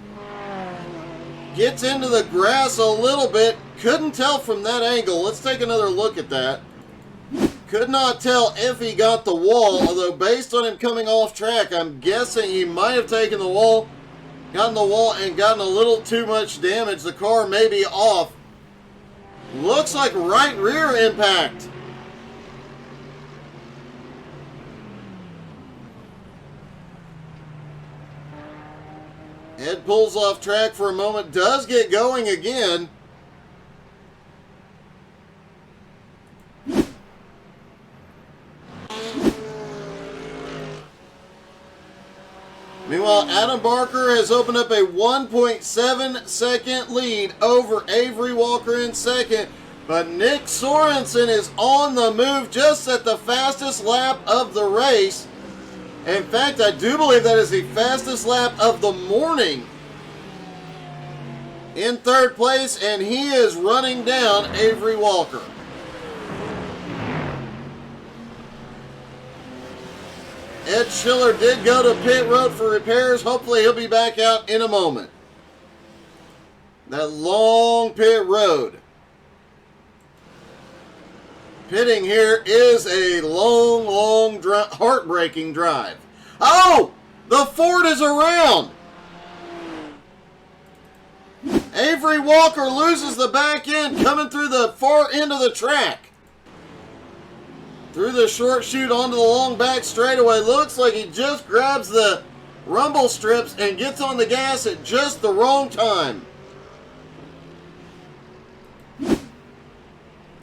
Gets into the grass a little bit. Couldn't tell from that angle. Let's take another look at that. Could not tell if he got the wall, although based on him coming off track, I'm guessing he might have taken the wall. Gotten the wall and gotten a little too much damage. The car may be off. Looks like right rear impact. Ed pulls off track for a moment. Does get going again. Meanwhile, Adam Barker has opened up a 1.7 second lead over Avery Walker in second. But Nick Sorensen is on the move just at the fastest lap of the race. In fact, I do believe that is the fastest lap of the morning in third place, and he is running down Avery Walker. Ed Schiller did go to pit road for repairs. Hopefully he'll be back out in a moment. That long pit road. Pitting here is a long, heartbreaking drive. Oh! The Ford is around! Avery Walker loses the back end coming through the far end of the track. Through the short chute onto the long back straightaway. Looks like he just grabs the rumble strips and gets on the gas at just the wrong time.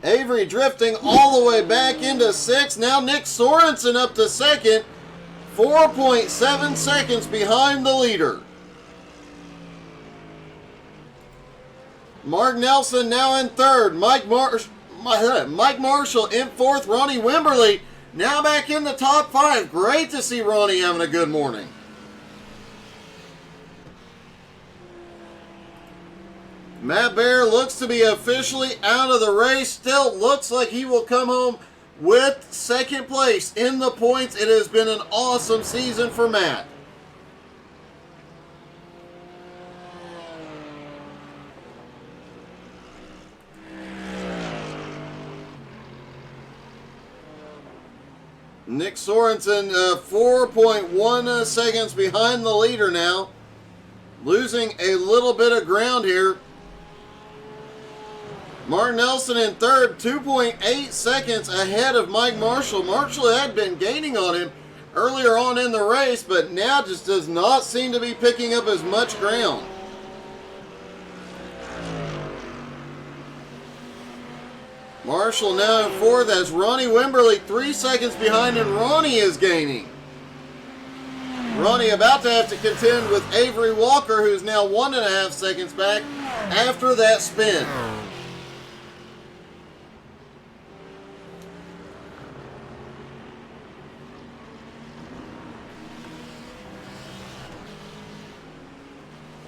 Avery drifting all the way back into sixth. Now Nick Sorensen up to second. 4.7 seconds behind the leader. Mark Nelson now in third. Mike Marshall in fourth. Ronnie Wimberly now back in the top five. Great to see Ronnie having a good morning. Matt Bear looks to be officially out of the race. Still looks like he will come home with second place in the points. It has been an awesome season for Matt. Nick Sorensen 4.1 seconds behind the leader now. Losing a little bit of ground here. Mark Nelson in third, 2.8 seconds ahead of Mike Marshall. Marshall had been gaining on him earlier on in the race, but now just does not seem to be picking up as much ground. Marshall now in fourth as Ronnie Wimberly 3 seconds behind, and Ronnie is gaining. Ronnie about to have to contend with Avery Walker, who's now 1.5 seconds back after that spin.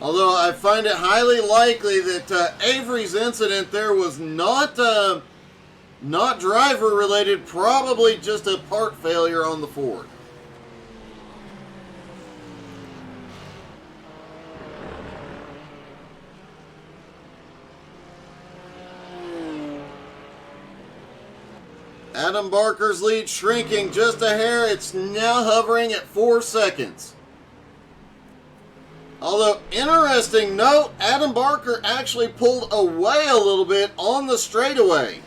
Although I find it highly likely that Avery's incident there was not driver related, probably just a part failure on the Ford. Adam Barker's lead shrinking just a hair. It's now hovering at 4 seconds. Although, interesting note, Adam Barker actually pulled away a little bit on the straightaway.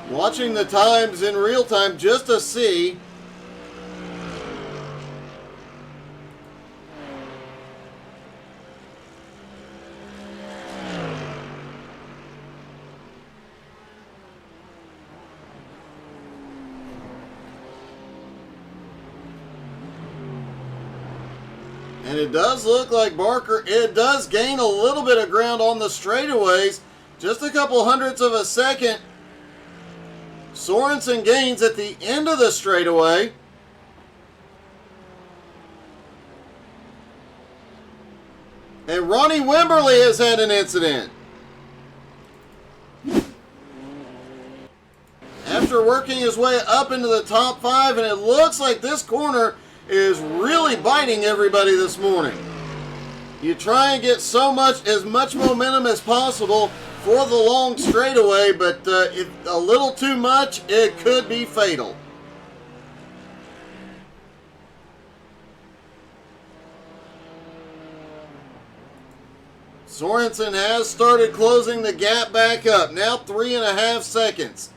Watching the times in real time just to see. And it does look like Barker, it does gain a little bit of ground on the straightaways. Just a couple hundredths of a second. Sorensen gains at the end of the straightaway. And Ronnie Wimberly has had an incident. After working his way up into the top five, and it looks like this corner is really biting everybody this morning. You try and get as much momentum as possible for the long straightaway, but if a little too much, it could be fatal. Sorensen has started closing the gap back up. Now 3.5 seconds.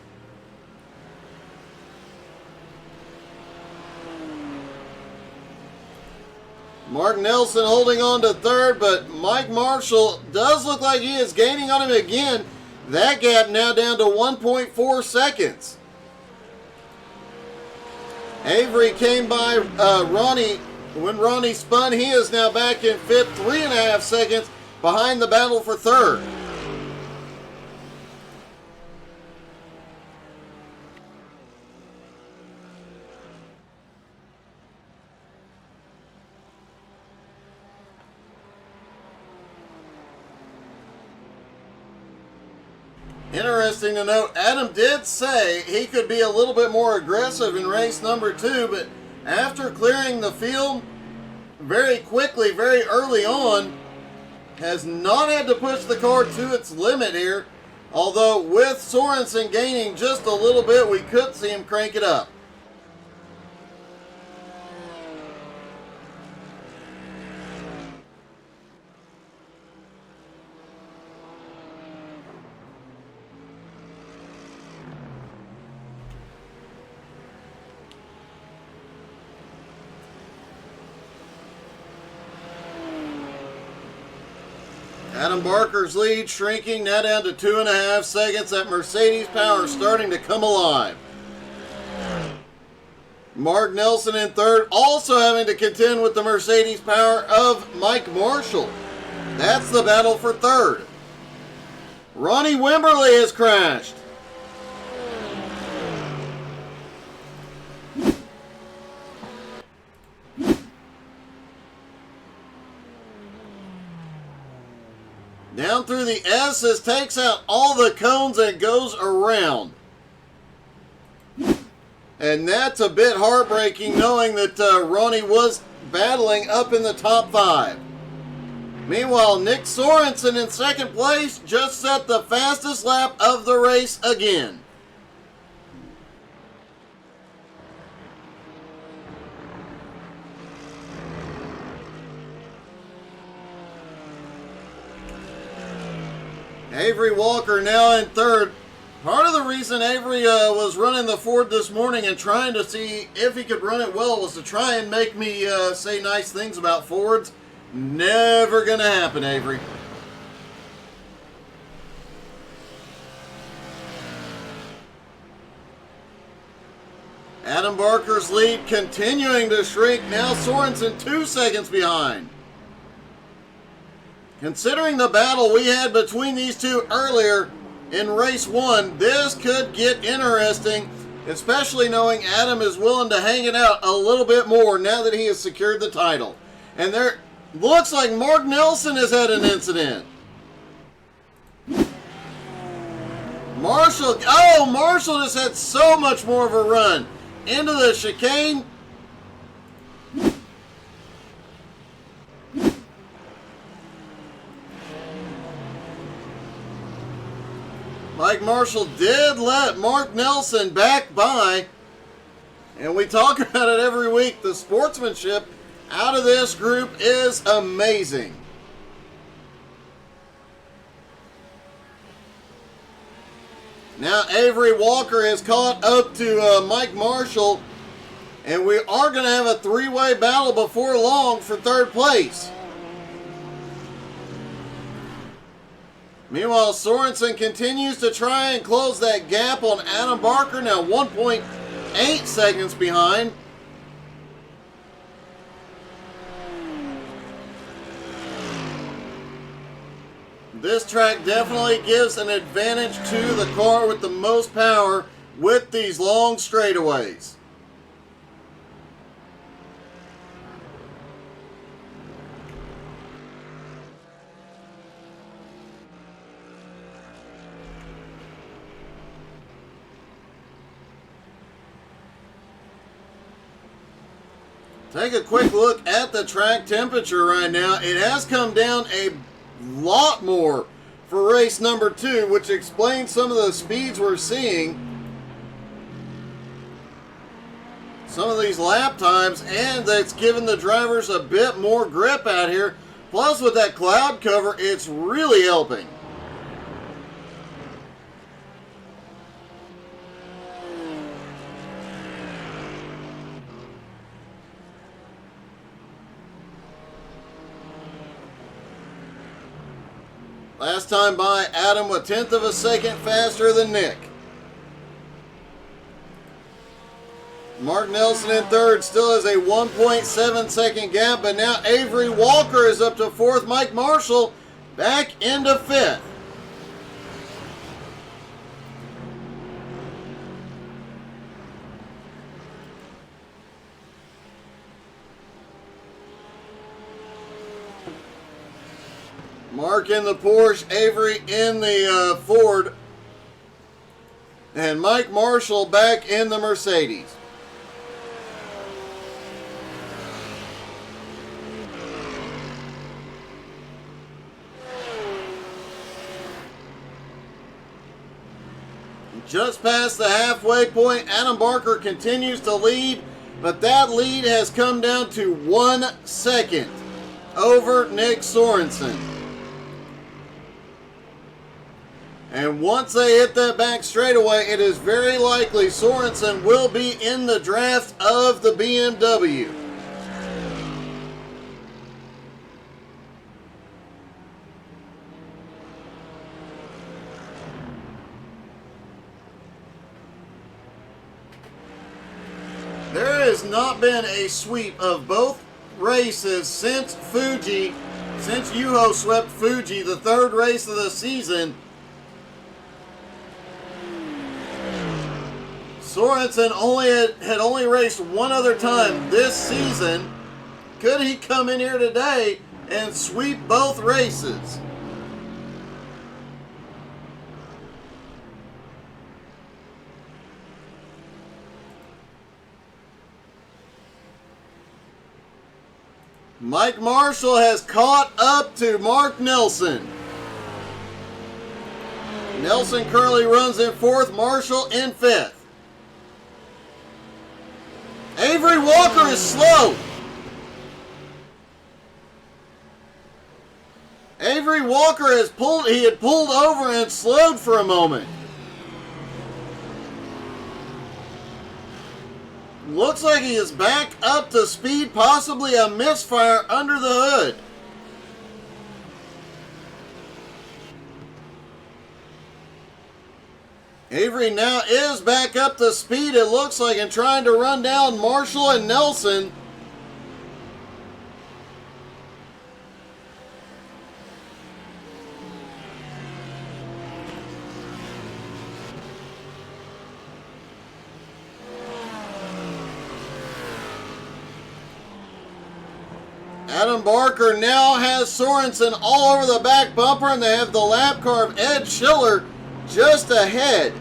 Mark Nelson holding on to third, but Mike Marshall does look like he is gaining on him again. That gap now down to 1.4 seconds. Avery came by Ronnie. When Ronnie spun, he is now back in fifth, 3.5 seconds behind the battle for third. Interesting to note, Adam did say he could be a little bit more aggressive in race number 2, but after clearing the field very quickly, very early on, has not had to push the car to its limit here. Although with Sorensen gaining just a little bit, we could see him crank it up. Adam Barker's lead shrinking now down to 2.5 seconds. That Mercedes power starting to come alive. Mark Nelson in third, also having to contend with the Mercedes power of Mike Marshall. That's the battle for third. Ronnie Wimberly has crashed. Down through the S's, takes out all the cones and goes around. And that's a bit heartbreaking knowing that Ronnie was battling up in the top 5. Meanwhile, Nick Sorensen in second place just set the fastest lap of the race again. Avery Walker now in third. Part of the reason Avery was running the Ford this morning and trying to see if he could run it well was to try and make me say nice things about Fords. Never gonna happen, Avery. Adam Barker's lead continuing to shrink. Now Sorensen 2 seconds behind. Considering the battle we had between these two earlier in race 1, this could get interesting, especially knowing Adam is willing to hang it out a little bit more now that he has secured the title. And there looks like Mark Nelson has had an incident. Marshall just had so much more of a run into the chicane. Mike Marshall did let Mark Nelson back by, and we talk about it every week. The sportsmanship out of this group is amazing. Now Avery Walker has caught up to Mike Marshall, and we are going to have a 3-way battle before long for third place. Meanwhile, Sorensen continues to try and close that gap on Adam Barker, now 1.8 seconds behind. This track definitely gives an advantage to the car with the most power with these long straightaways. Take a quick look at the track temperature right now. It has come down a lot more for race number 2, which explains some of the speeds we're seeing. Some of these lap times, and that's given the drivers a bit more grip out here. Plus with that cloud cover, it's really helping. Last time by, Adam 1/10 of a second faster than Nick. Mark Nelson in third still has a 1.7 second gap, but now Avery Walker is up to fourth. Mike Marshall back into fifth. Mark in the Porsche, Avery in the Ford. And Mike Marshall back in the Mercedes. Just past the halfway point, Adam Barker continues to lead, but that lead has come down to 1 second over Nick Sorensen. And once they hit that back straightaway, it is very likely Sorensen will be in the draft of the BMW. There has not been a sweep of both races since Yuho swept Fuji, the third race of the season. Sorensen had only raced one other time this season. Could he come in here today and sweep both races? Mike Marshall has caught up to Mark Nelson. Nelson currently runs in fourth, Marshall in fifth. Avery Walker is slow. Avery Walker had pulled over and slowed for a moment. Looks like he is back up to speed, possibly a misfire under the hood. Avery now is back up to speed, it looks like, and trying to run down Marshall and Nelson. Adam Barker now has Sorensen all over the back bumper, and they have the lap car of Ed Schiller just ahead.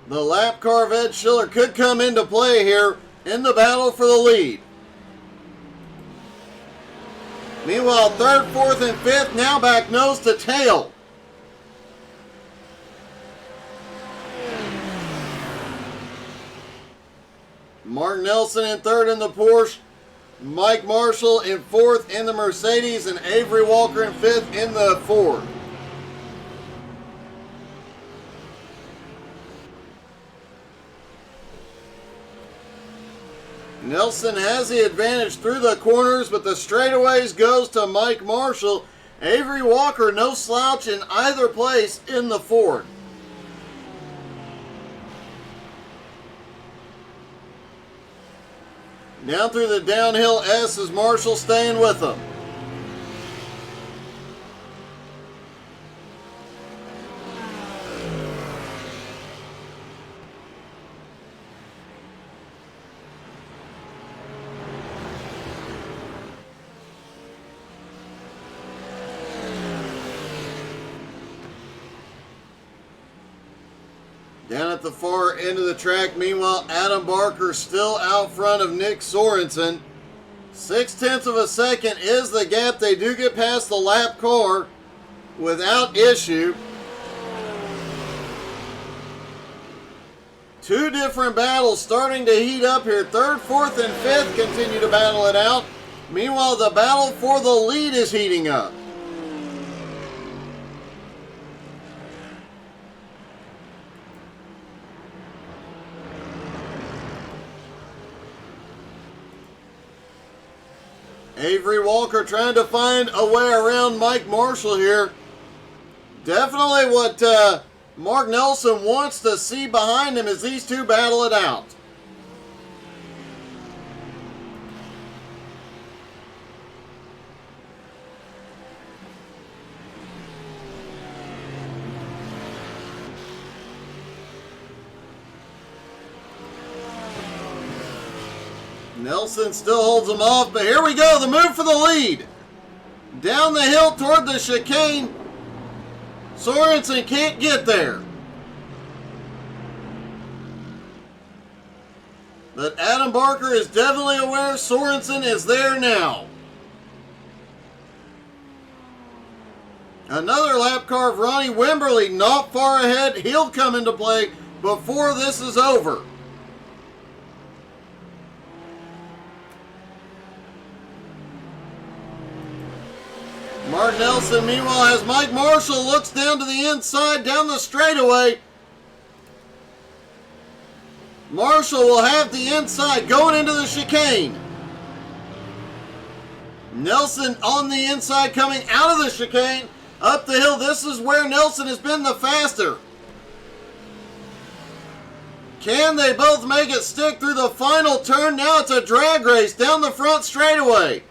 The lap car of Ed Schiller could come into play here in the battle for the lead. Meanwhile, third, fourth, and fifth now back nose to tail. Mark Nelson in third in the Porsche, Mike Marshall in fourth in the Mercedes, and Avery Walker in fifth in the Ford. Nelson has the advantage through the corners, but the straightaways goes to Mike Marshall. Avery Walker, no slouch in either place in the Ford. Down through the downhill S is Marshall staying with them. Down at the far end of the track, meanwhile, Adam Barker still out front of Nick Sorensen. 0.6 of a second is the gap. They do get past the lap car without issue. Two different battles starting to heat up here. Third, fourth, and fifth continue to battle it out. Meanwhile, the battle for the lead is heating up. Avery Walker trying to find a way around Mike Marshall here. Definitely what Mark Nelson wants to see behind him as these two battle it out. Nelson still holds him off, but here we go. The move for the lead. Down the hill toward the chicane. Sorensen can't get there. But Adam Barker is definitely aware Sorensen is there now. Another lap car of Ronnie Wimberly not far ahead. He'll come into play before this is over. Mark Nelson, meanwhile, as Mike Marshall looks down to the inside, down the straightaway. Marshall will have the inside going into the chicane. Nelson on the inside coming out of the chicane. Up the hill, this is where Nelson has been the faster. Can they both make it stick through the final turn? Now it's a drag race down the front straightaway.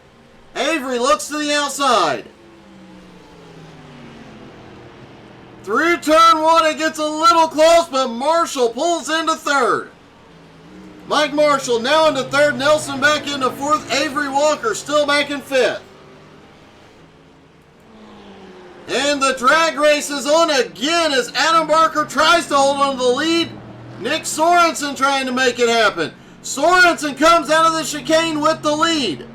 Avery looks to the outside. Through turn one, it gets a little close, but Marshall pulls into third. Mike Marshall now into third, Nelson back into fourth, Avery Walker still back in fifth. And the drag race is on again as Adam Barker tries to hold on to the lead. Nick Sorensen trying to make it happen. Sorensen comes out of the chicane with the lead.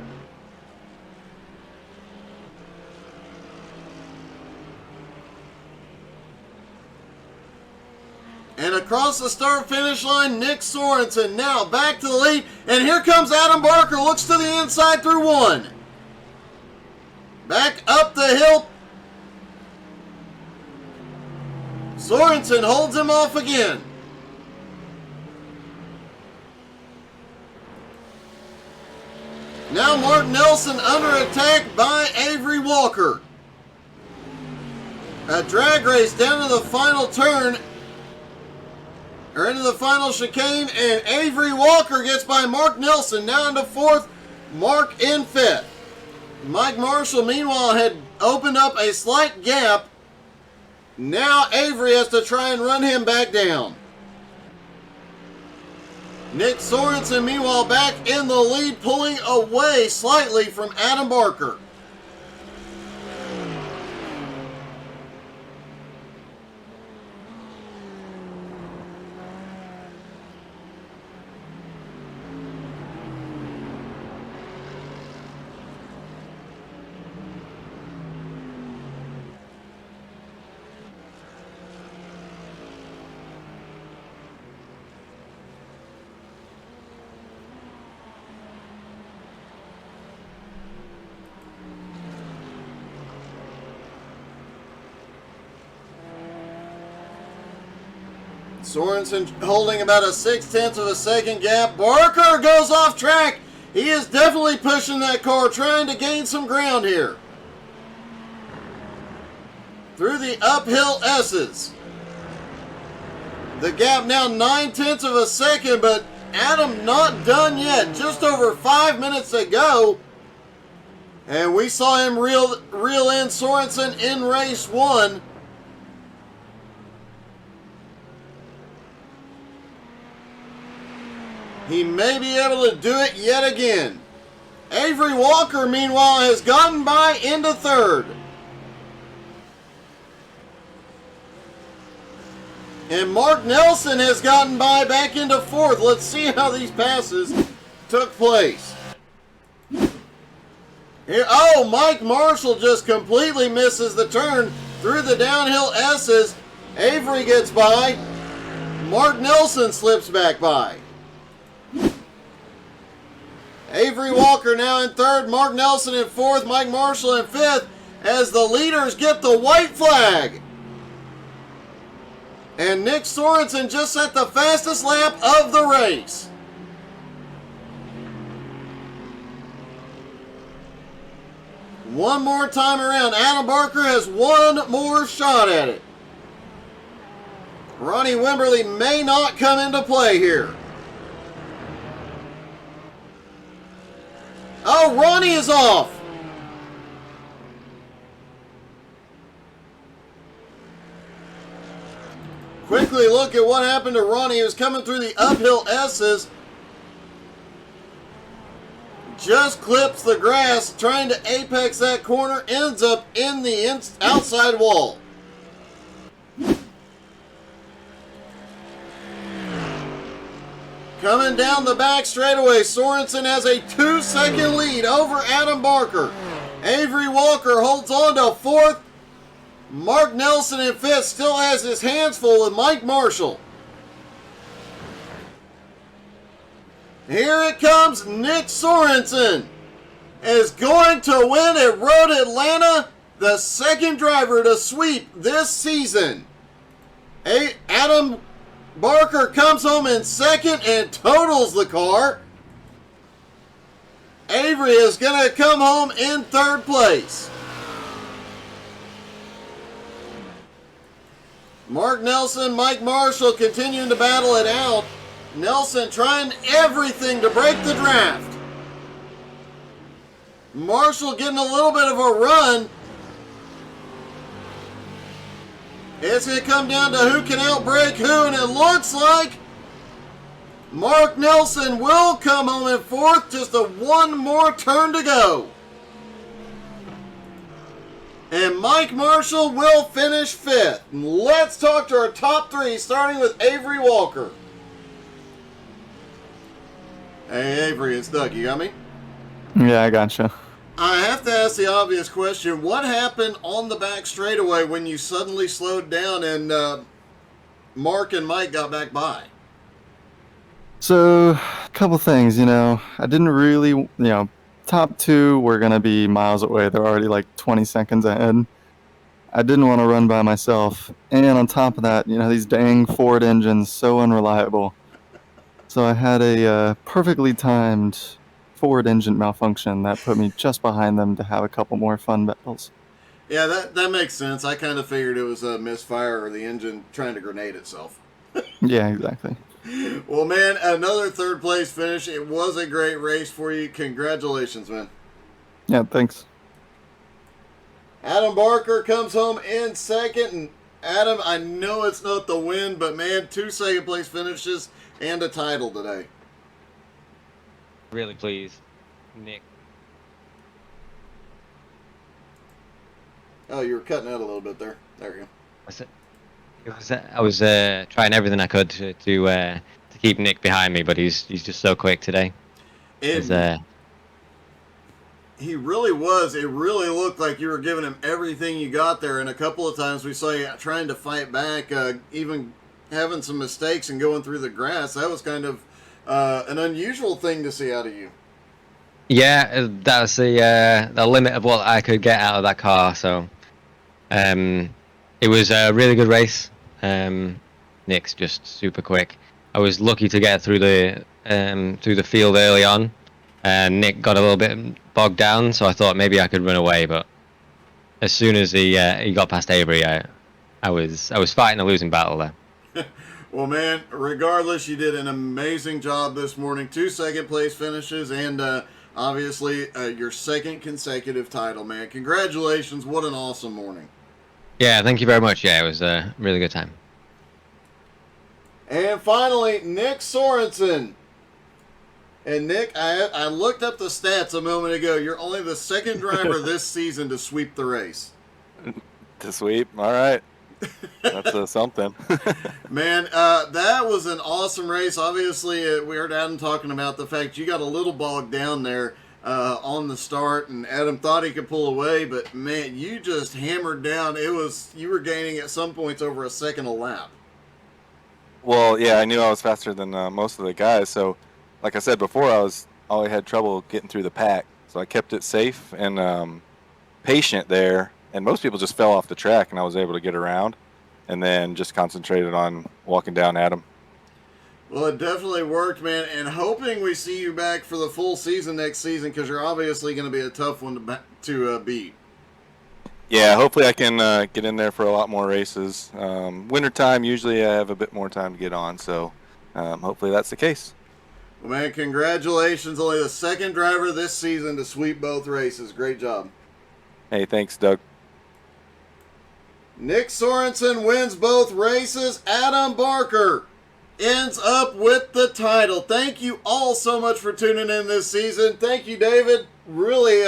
And across the start-finish line, Nick Sorensen now back to the lead. And here comes Adam Barker, looks to the inside through one. Back up the hill. Sorensen holds him off again. Now Mark Nelson under attack by Avery Walker. A drag race down to the final turn. Or into the final chicane, and Avery Walker gets by Mark Nelson, now into fourth, Mark in fifth. Mike Marshall, meanwhile, had opened up a slight gap. Now Avery has to try and run him back down. Nick Sorensen, meanwhile, back in the lead, pulling away slightly from Adam Barker. Sorensen holding about a 0.6 of a second gap. Barker goes off track. He is definitely pushing that car, trying to gain some ground here. Through the uphill S's. The gap now 0.9 of a second, but Adam not done yet. Just over 5 minutes to go. And we saw him reel in Sorensen in race one. He may be able to do it yet again. Avery Walker, meanwhile, has gotten by into third. And Mark Nelson has gotten by back into fourth. Let's see how these passes took place. Here, oh, Mike Marshall just completely misses the turn through the downhill S's. Avery gets by. Mark Nelson slips back by. Avery Walker now in third, Mark Nelson in fourth, Mike Marshall in fifth, as the leaders get the white flag. And Nick Sorensen just set the fastest lap of the race. One more time around. Adam Barker has one more shot at it. Ronnie Wimberly may not come into play here. Oh, Ronnie is off. Quickly look at what happened to Ronnie. He was coming through the uphill S's. just clips the grass, trying to apex that corner, ends up in the outside wall. Coming down the back straightaway, Sorensen has a 2-second lead over Adam Barker. Avery Walker holds on to fourth. Mark Nelson in fifth, still has his hands full with Mike Marshall. Here it comes, Nick Sorensen is going to win at Road Atlanta, the second driver to sweep this season. Adam Barker comes home in second and totals the car. Avery is going to come home in third place. Mark Nelson, Mike Marshall continuing to battle it out. Nelson trying everything to break the draft. Marshall getting a little bit of a run. It's going to come down to who can outbrake who, and it looks like Mark Nelson will come home in fourth, just one more turn to go. And Mike Marshall will finish fifth. Let's talk to our top three, starting with Avery Walker. Hey Avery, it's Doug. You got me? Yeah, I gotcha. I have to ask the obvious question. What happened on the back straightaway when you suddenly slowed down and Mark and Mike got back by? So, a couple things, I didn't really, top two were going to be miles away. They're already like 20 seconds ahead. I didn't want to run by myself. And on top of that, these dang Ford engines, so unreliable. So I had a perfectly timed Ford engine malfunction that put me just behind them to have a couple more fun battles. Yeah, that makes sense. I kind of figured it was a misfire or the engine trying to grenade itself. Yeah, exactly. Well, man, another third place finish. It was a great race for you. Congratulations, man. Yeah, thanks. Adam Barker comes home in second. And Adam, I know it's not the win, but man, 2 second place finishes and a title today. Really pleased, Nick. Oh, you were cutting out a little bit there. There you go. I was trying everything I could to keep Nick behind me, but he's just so quick today. He really was. It really looked like you were giving him everything you got there, and a couple of times we saw you trying to fight back, even having some mistakes and going through the grass. That was kind of an unusual thing to see out of you. Yeah, that's the limit of what I could get out of that car. So, it was a really good race. Nick's just super quick. I was lucky to get through the field early on, and Nick got a little bit bogged down. So I thought maybe I could run away, but as soon as he got past Avery, I was fighting a losing battle there. Well, man, regardless, you did an amazing job this morning. 2 second place finishes and obviously your second consecutive title, man. Congratulations. What an awesome morning. Yeah, thank you very much. Yeah, it was a really good time. And finally, Nick Sorensen. And Nick, I looked up the stats a moment ago. You're only the second driver this season to sweep the race. To sweep? All right. That's something. Man, that was an awesome race. Obviously, we heard Adam talking about the fact you got a little bogged down there on the start, and Adam thought he could pull away, but man, you just hammered down. You were gaining at some points over a second a lap. Well, yeah, I knew I was faster than most of the guys, so like I said before, I had trouble getting through the pack, so I kept it safe and patient there. And most people just fell off the track, and I was able to get around and then just concentrated on walking down Adam. Well, it definitely worked, man, and hoping we see you back for the full season next season, because you're obviously going to be a tough one to beat. Yeah, hopefully I can get in there for a lot more races. Wintertime, usually I have a bit more time to get on, so hopefully that's the case. Well, man, congratulations. Only the second driver this season to sweep both races. Great job. Hey, thanks, Doug. Nick Sorensen wins both races. Adam Barker ends up with the title. Thank you all so much for tuning in this season. Thank you, David. Really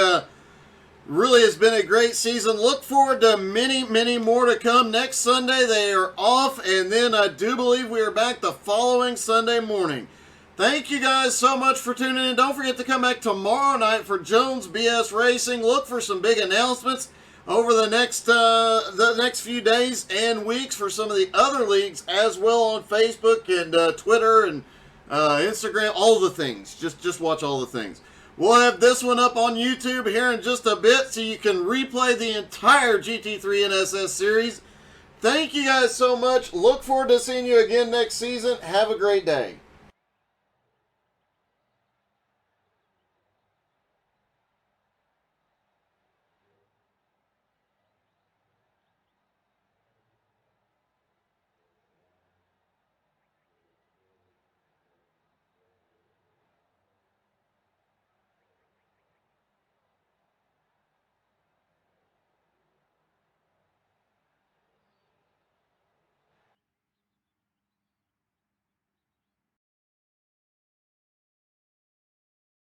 has been a great season. Look forward to many, many more to come. Next Sunday they are off, and then I do believe we are back the following Sunday morning. Thank you guys so much for tuning in. Don't forget to come back tomorrow night for Jones BS Racing. Look for some big announcements over the next few days and weeks for some of the other leagues as well on Facebook and Twitter and Instagram, all the things. Just watch all the things. We'll have this one up on YouTube here in just a bit so you can replay the entire GT3 NSS series. Thank you guys so much. Look forward to seeing you again next season. Have a great day.